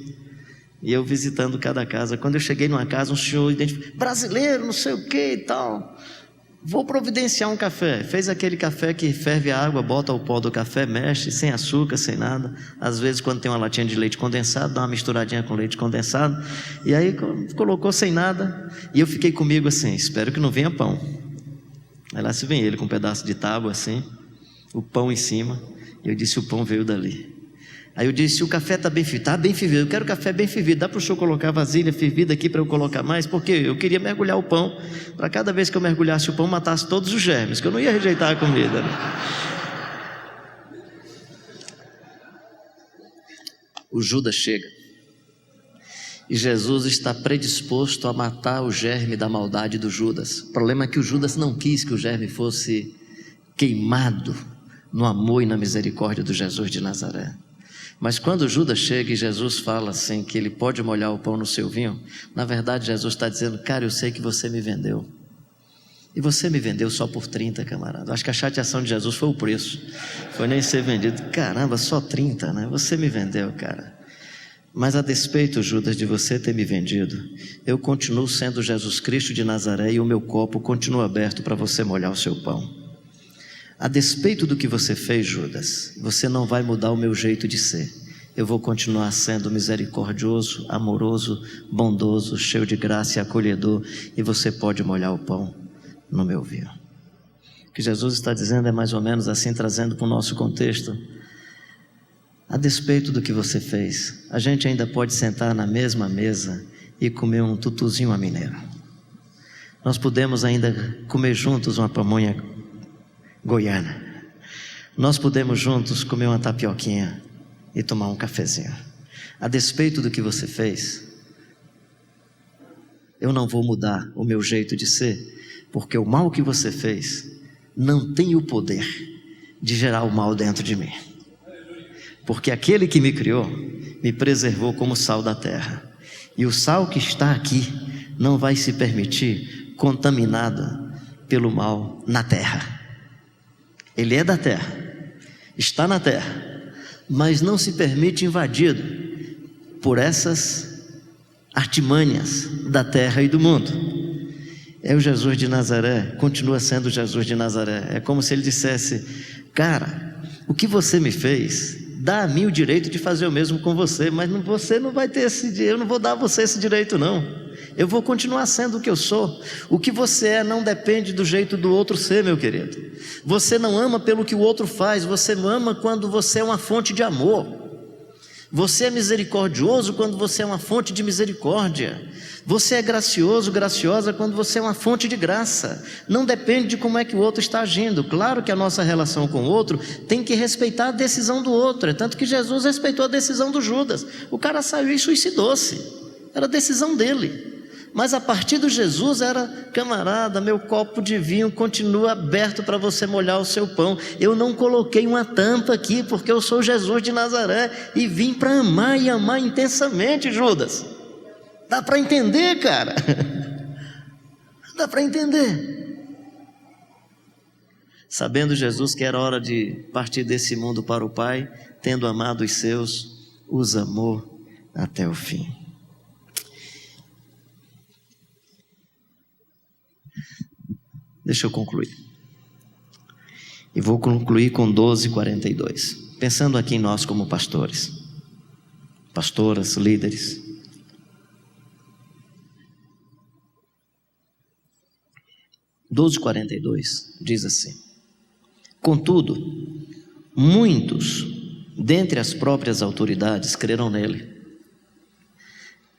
E eu visitando cada casa. Quando eu cheguei numa casa, um senhor identificou, brasileiro, não sei o que e tal, vou providenciar um café. Fez aquele café que ferve a água, bota o pó do café, mexe, sem açúcar, sem nada. Às vezes quando tem uma latinha de leite condensado, dá uma misturadinha com leite condensado. E aí colocou sem nada. E eu fiquei comigo assim, espero que não venha pão. Aí lá se vem ele com um pedaço de tábua assim, o pão em cima. E eu disse, o pão veio dali. Aí eu disse, o café está bem fervido, eu quero café bem fervido, dá para o senhor colocar a vasilha fervida aqui para eu colocar mais? Porque eu queria mergulhar o pão, para cada vez que eu mergulhasse o pão, matasse todos os germes, que eu não ia rejeitar a comida, né? O Judas chega, e Jesus está predisposto a matar o germe da maldade do Judas. O problema é que o Judas não quis que o germe fosse queimado no amor e na misericórdia do Jesus de Nazaré. Mas quando Judas chega e Jesus fala assim, que ele pode molhar o pão no seu vinho, na verdade Jesus está dizendo, cara, eu sei que você me vendeu. E você me vendeu só por 30, camarada. Acho que a chateação de Jesus foi o preço. Foi nem ser vendido. Caramba, só 30, né? Você me vendeu, cara. Mas a despeito, Judas, de você ter me vendido, eu continuo sendo Jesus Cristo de Nazaré e o meu copo continua aberto para você molhar o seu pão. A despeito do que você fez, Judas, você não vai mudar o meu jeito de ser. Eu vou continuar sendo misericordioso, amoroso, bondoso, cheio de graça e acolhedor, e você pode molhar o pão no meu vinho. O que Jesus está dizendo é mais ou menos assim, trazendo para o nosso contexto. A despeito do que você fez, a gente ainda pode sentar na mesma mesa e comer um tutuzinho à mineira. Nós podemos ainda comer juntos uma pamonha goiana. Nós podemos juntos comer uma tapioquinha e tomar um cafezinho. A despeito do que você fez, eu não vou mudar o meu jeito de ser, porque o mal que você fez não tem o poder de gerar o mal dentro de mim. Porque aquele que me criou, me preservou como sal da terra. E o sal que está aqui não vai se permitir contaminado pelo mal na terra. Ele é da terra, está na terra, mas não se permite invadido por essas artimanhas da terra e do mundo. É o Jesus de Nazaré, continua sendo o Jesus de Nazaré. É como se ele dissesse: cara, o que você me fez, dá a mim o direito de fazer o mesmo com você, mas você não vai ter esse direito, eu não vou dar a você esse direito não. Eu vou continuar sendo o que eu sou. O que você é não depende do jeito do outro ser, meu querido. Você não ama pelo que o outro faz, você ama quando você é uma fonte de amor. Você é misericordioso quando você é uma fonte de misericórdia. Você é gracioso, graciosa quando você é uma fonte de graça. Não depende de como é que o outro está agindo. Claro que a nossa relação com o outro tem que respeitar a decisão do outro. É tanto que Jesus respeitou a decisão do Judas. O cara saiu e suicidou-se. Era a decisão dele. Mas a partir do Jesus era: camarada, meu copo de vinho continua aberto para você molhar o seu pão. Eu não coloquei uma tampa aqui porque eu sou Jesus de Nazaré e vim para amar e amar intensamente, Judas. Dá para entender, cara? Dá para entender. Sabendo Jesus que era hora de partir desse mundo para o Pai, tendo amado os seus, os amou até o fim. Deixa eu concluir. E vou concluir com 12:42. Pensando aqui em nós como pastores, pastoras, líderes. (12:42) diz assim: contudo, muitos dentre as próprias autoridades creram nele.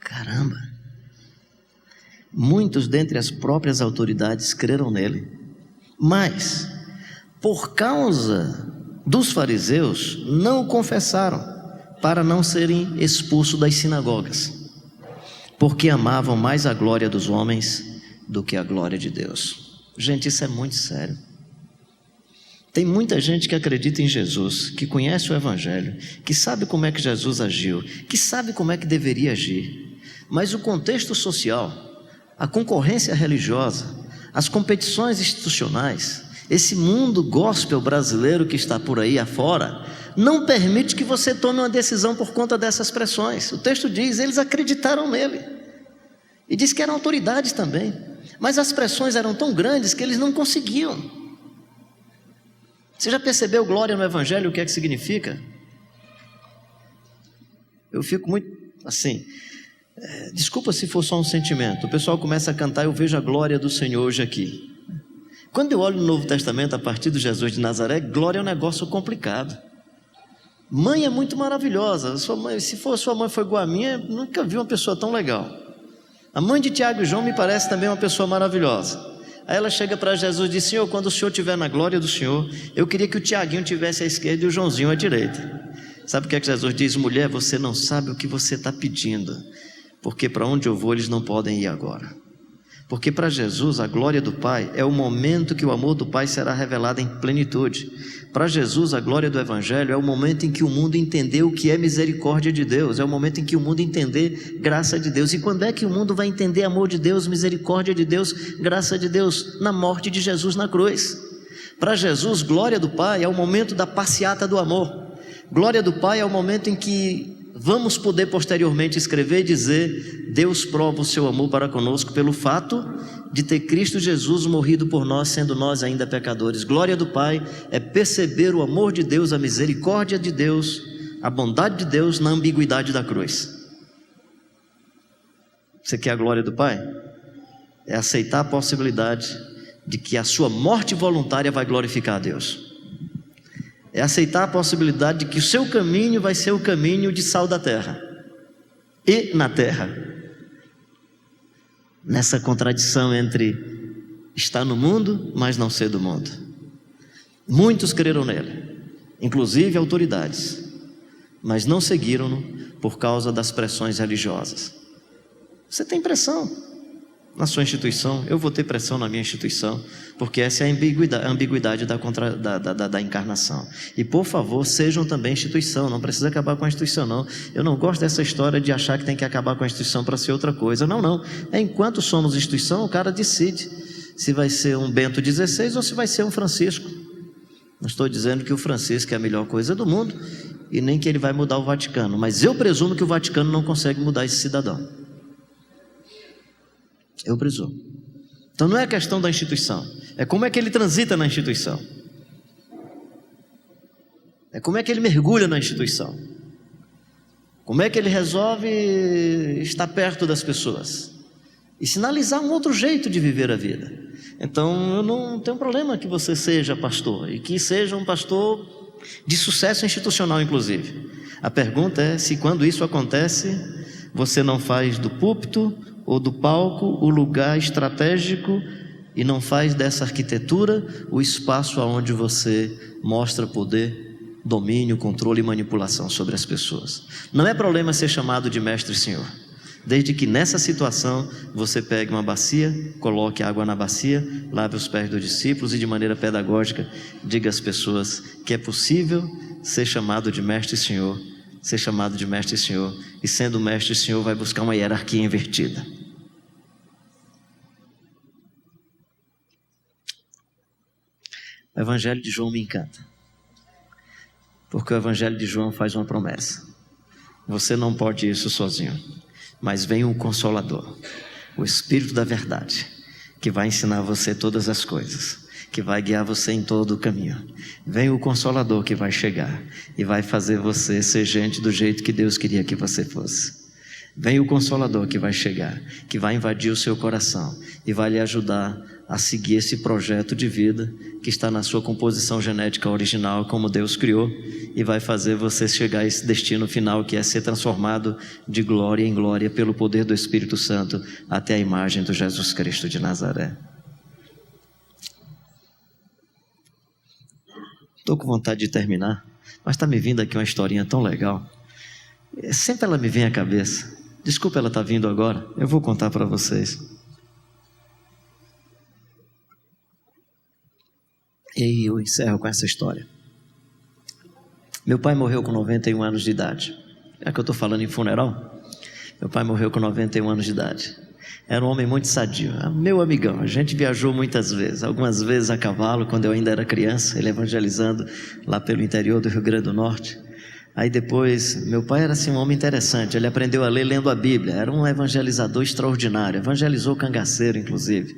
Caramba! Muitos dentre as próprias autoridades creram nele, mas por causa dos fariseus não o confessaram, para não serem expulsos das sinagogas, porque amavam mais a glória dos homens do que a glória de Deus. Gente, isso é muito sério. Tem muita gente que acredita em Jesus, que conhece o Evangelho, que sabe como é que Jesus agiu, que sabe como é que deveria agir, mas o contexto social, a concorrência religiosa, as competições institucionais, esse mundo gospel brasileiro que está por aí afora, não permite que você tome uma decisão por conta dessas pressões. O texto diz: eles acreditaram nele, e diz que eram autoridades também, mas as pressões eram tão grandes que eles não conseguiam. Você já percebeu glória no Evangelho, o que é que significa? Eu fico muito assim... desculpa se for só um sentimento. O pessoal começa a cantar: eu vejo a glória do Senhor hoje aqui. Quando eu olho no Novo Testamento, a partir do Jesus de Nazaré, glória é um negócio complicado. Mãe é muito maravilhosa. Sua mãe, se for sua mãe foi igual a minha, nunca vi uma pessoa tão legal. A mãe de Tiago e João me parece também uma pessoa maravilhosa. Aí ela chega para Jesus e diz: Senhor, quando o Senhor estiver na glória do Senhor, eu queria que o Tiaguinho tivesse à esquerda e o Joãozinho à direita. Sabe o que é que Jesus diz? Mulher, você não sabe o que você está pedindo, porque para onde eu vou eles não podem ir agora. Porque para Jesus a glória do Pai é o momento que o amor do Pai será revelado em plenitude. Para Jesus a glória do Evangelho é o momento em que o mundo entendeu o que é misericórdia de Deus, é o momento em que o mundo entender graça de Deus. E quando é que o mundo vai entender amor de Deus, misericórdia de Deus, graça de Deus? Na morte de Jesus na cruz. Para Jesus, glória do Pai é o momento da passeata do amor. Glória do Pai é o momento em que vamos poder posteriormente escrever e dizer: Deus prova o seu amor para conosco pelo fato de ter Cristo Jesus morrido por nós, sendo nós ainda pecadores. Glória do Pai é perceber o amor de Deus, a misericórdia de Deus, a bondade de Deus na ambiguidade da cruz. Você quer a glória do Pai? É aceitar a possibilidade de que a sua morte voluntária vai glorificar a Deus. É aceitar a possibilidade de que o seu caminho vai ser o caminho de sal da terra e na terra. Nessa contradição entre estar no mundo, mas não ser do mundo. Muitos creram nele, inclusive autoridades, mas não seguiram-no por causa das pressões religiosas. Você tem pressão, na sua instituição, eu vou ter pressão na minha instituição, porque essa é a ambiguidade da encarnação. E por favor, sejam também instituição, não precisa acabar com a instituição não. Eu não gosto dessa história de achar que tem que acabar com a instituição para ser outra coisa. Não, enquanto somos instituição, o cara decide se vai ser um Bento XVI ou se vai ser um Francisco. Não estou dizendo que o Francisco é a melhor coisa do mundo, e nem que ele vai mudar o Vaticano, mas eu presumo que o Vaticano não consegue mudar esse cidadão. Eu presumo. Então não é a questão da instituição, é como é que ele transita na instituição, é como é que ele mergulha na instituição, como é que ele resolve estar perto das pessoas e sinalizar um outro jeito de viver a vida. Então eu não tenho problema que você seja pastor, e que seja um pastor de sucesso institucional inclusive. A pergunta é se quando isso acontece, você não faz do púlpito ou do palco o lugar estratégico e não faz dessa arquitetura o espaço onde você mostra poder, domínio, controle e manipulação sobre as pessoas. Não é problema ser chamado de mestre e senhor, desde que nessa situação você pegue uma bacia, coloque água na bacia, lave os pés dos discípulos e de maneira pedagógica diga às pessoas que é possível ser chamado de mestre e senhor, ser chamado de mestre e senhor, e sendo mestre e senhor vai buscar uma hierarquia invertida. O Evangelho de João me encanta, porque o Evangelho de João faz uma promessa: você não pode isso sozinho, mas vem o Consolador, o Espírito da verdade, que vai ensinar você todas as coisas, que vai guiar você em todo o caminho. Vem o Consolador que vai chegar e vai fazer você ser gente do jeito que Deus queria que você fosse. Vem o Consolador que vai chegar, que vai invadir o seu coração e vai lhe ajudar a seguir esse projeto de vida que está na sua composição genética original, como Deus criou, e vai fazer você chegar a esse destino final, que é ser transformado de glória em glória pelo poder do Espírito Santo até a imagem do Jesus Cristo de Nazaré. Estou com vontade de terminar, mas está me vindo aqui uma historinha tão legal. Sempre ela me vem à cabeça. Desculpa ela estar vindo agora, eu vou contar para vocês. E eu encerro com essa história. Meu pai morreu com 91 anos de idade. É que eu estou falando em funeral? Meu pai morreu com 91 anos de idade. Era um homem muito sadio, meu amigão. A gente viajou muitas vezes, algumas vezes a cavalo, quando eu ainda era criança, ele evangelizando lá pelo interior do Rio Grande do Norte. Aí depois, meu pai era assim um homem interessante, ele aprendeu a ler lendo a Bíblia, era um evangelizador extraordinário, evangelizou cangaceiro inclusive.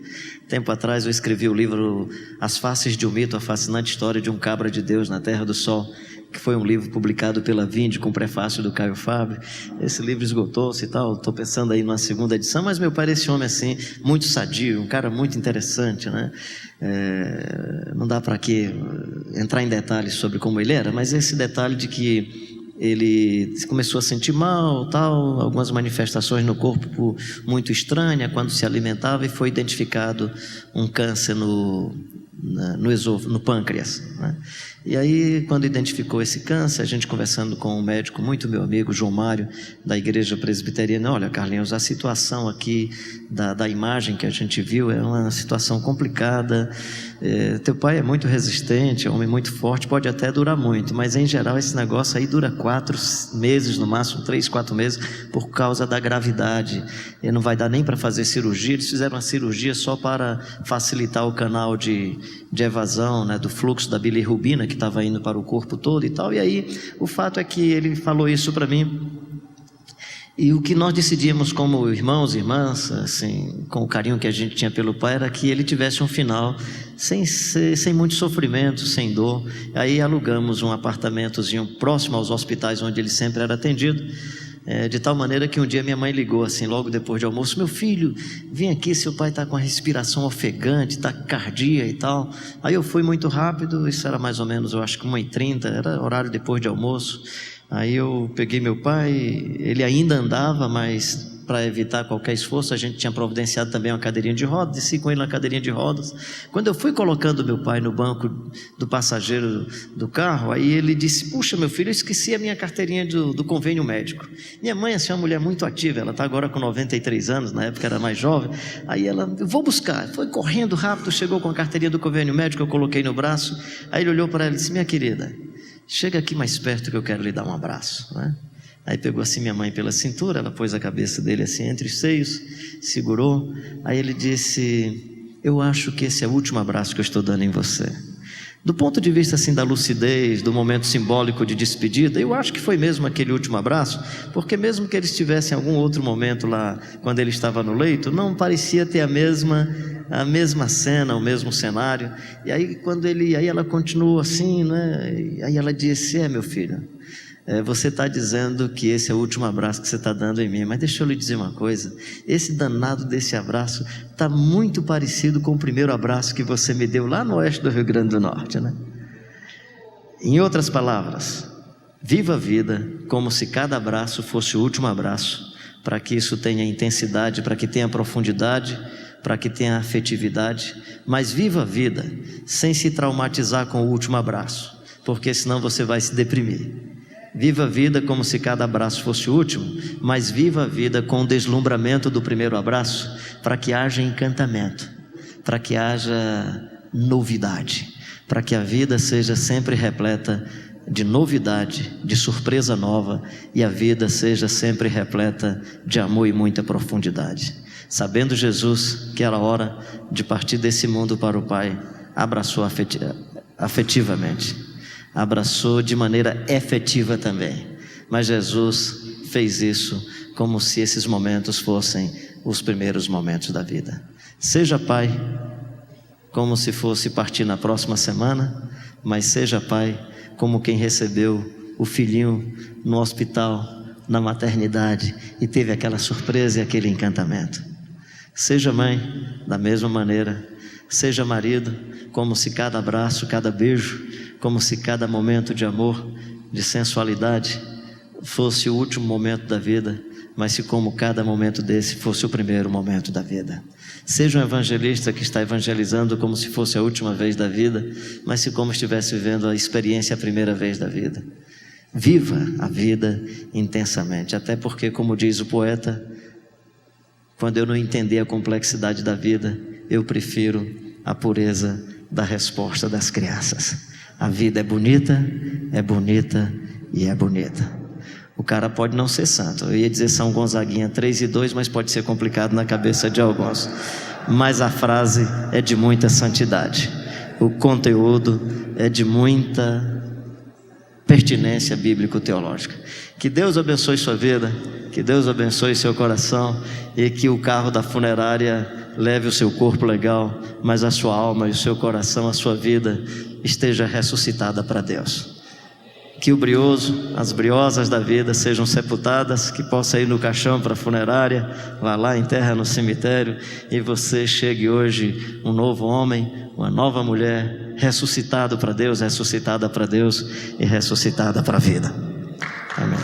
Tempo atrás eu escrevi o livro As Faces de um Mito, a fascinante história de um cabra de Deus na Terra do Sol, que foi um livro publicado pela Vinde com prefácio do Caio Fábio. Esse livro esgotou-se e tal, estou pensando aí numa segunda edição, mas meu pai era esse homem assim, muito sadio, um cara muito interessante, né? Não dá para aqui entrar em detalhes sobre como ele era, mas esse detalhe de que ele começou a sentir mal, tal, algumas manifestações no corpo muito estranhas quando se alimentava, e foi identificado um câncer no pâncreas, né? E aí, quando identificou esse câncer, a gente conversando com um médico muito meu amigo, João Mário, da Igreja Presbiteriana: olha, Carlinhos, a situação aqui da imagem que a gente viu é uma situação complicada, teu pai é muito resistente, é um homem muito forte, pode até durar muito, mas em geral esse negócio aí dura 4 meses, no máximo 3, 4 meses, por causa da gravidade, e não vai dar nem para fazer cirurgia. Eles fizeram uma cirurgia só para facilitar o canal de evasão, né, do fluxo da bilirrubina que estava indo para o corpo todo e tal. E aí o fato é que ele falou isso para mim, e o que nós decidimos como irmãos e irmãs, assim, com o carinho que a gente tinha pelo pai, era que ele tivesse um final sem muito sofrimento, sem dor. Aí alugamos um apartamentozinho próximo aos hospitais onde ele sempre era atendido, de tal maneira que um dia minha mãe ligou assim, logo depois de almoço: meu filho, vem aqui, seu pai está com a respiração ofegante, taquicardia e tal. Aí eu fui muito rápido, isso era mais ou menos, eu acho que 1h30, era horário depois de almoço. Aí eu peguei meu pai, ele ainda andava, mas para evitar qualquer esforço, a gente tinha providenciado também uma cadeirinha de rodas, desci com ele na cadeirinha de rodas. Quando eu fui colocando meu pai no banco do passageiro do carro, aí ele disse: puxa, meu filho, eu esqueci a minha carteirinha do convênio médico. Minha mãe assim, é uma mulher muito ativa, ela está agora com 93 anos, na época era mais jovem. Aí ela: eu vou buscar. Foi correndo rápido, chegou com a carteirinha do convênio médico, eu coloquei no braço. Aí ele olhou para ela e disse: minha querida, chega aqui mais perto que eu quero lhe dar um abraço, né? Aí pegou assim minha mãe pela cintura, ela pôs a cabeça dele assim entre os seios, segurou. Aí ele disse: eu acho que esse é o último abraço que eu estou dando em você. Do ponto de vista assim da lucidez, do momento simbólico de despedida, eu acho que foi mesmo aquele último abraço, porque mesmo que ele estivesse em algum outro momento lá, quando ele estava no leito, não parecia ter a mesma cena, o mesmo cenário. E aí aí ela continuou assim, né? Aí ela disse: meu filho, você está dizendo que esse é o último abraço que você está dando em mim, mas deixa eu lhe dizer uma coisa: esse danado desse abraço está muito parecido com o primeiro abraço que você me deu lá no oeste do Rio Grande do Norte, né? Em outras palavras, viva a vida como se cada abraço fosse o último abraço, para que isso tenha intensidade, para que tenha profundidade, para que tenha afetividade. Mas viva a vida sem se traumatizar com o último abraço, porque senão você vai se deprimir. Viva a vida como se cada abraço fosse o último, mas viva a vida com o deslumbramento do primeiro abraço, para que haja encantamento, para que haja novidade, para que a vida seja sempre repleta de novidade, de surpresa nova, e a vida seja sempre repleta de amor e muita profundidade. Sabendo Jesus que era hora de partir desse mundo para o Pai, abraçou afetivamente. Abraçou de maneira efetiva também, mas Jesus fez isso como se esses momentos fossem os primeiros momentos da vida. Seja pai como se fosse partir na próxima semana, mas seja pai como quem recebeu o filhinho no hospital, na maternidade, e teve aquela surpresa e aquele encantamento. Seja mãe da mesma maneira, seja marido como se cada abraço, cada beijo, como se cada momento de amor, de sensualidade fosse o último momento da vida, mas se como cada momento desse fosse o primeiro momento da vida. Seja um evangelista que está evangelizando como se fosse a última vez da vida, mas se como estivesse vivendo a experiência a primeira vez da vida. Viva a vida intensamente, até porque, como diz o poeta, quando eu não entender a complexidade da vida, eu prefiro a pureza da resposta das crianças. A vida é bonita e é bonita. O cara pode não ser santo. Eu ia dizer São Gonzaguinha 3:2, mas pode ser complicado na cabeça de alguns. Mas a frase é de muita santidade. O conteúdo é de muita pertinência bíblico-teológica. Que Deus abençoe sua vida, que Deus abençoe seu coração, e que o carro da funerária leve o seu corpo legal, mas a sua alma e o seu coração, a sua vida esteja ressuscitada para Deus. Que o brioso, as briosas da vida sejam sepultadas, que possa ir no caixão para a funerária, vá lá, enterra no cemitério, e você chegue hoje um novo homem, uma nova mulher, ressuscitado para Deus, ressuscitada para Deus e ressuscitada para a vida. Amém.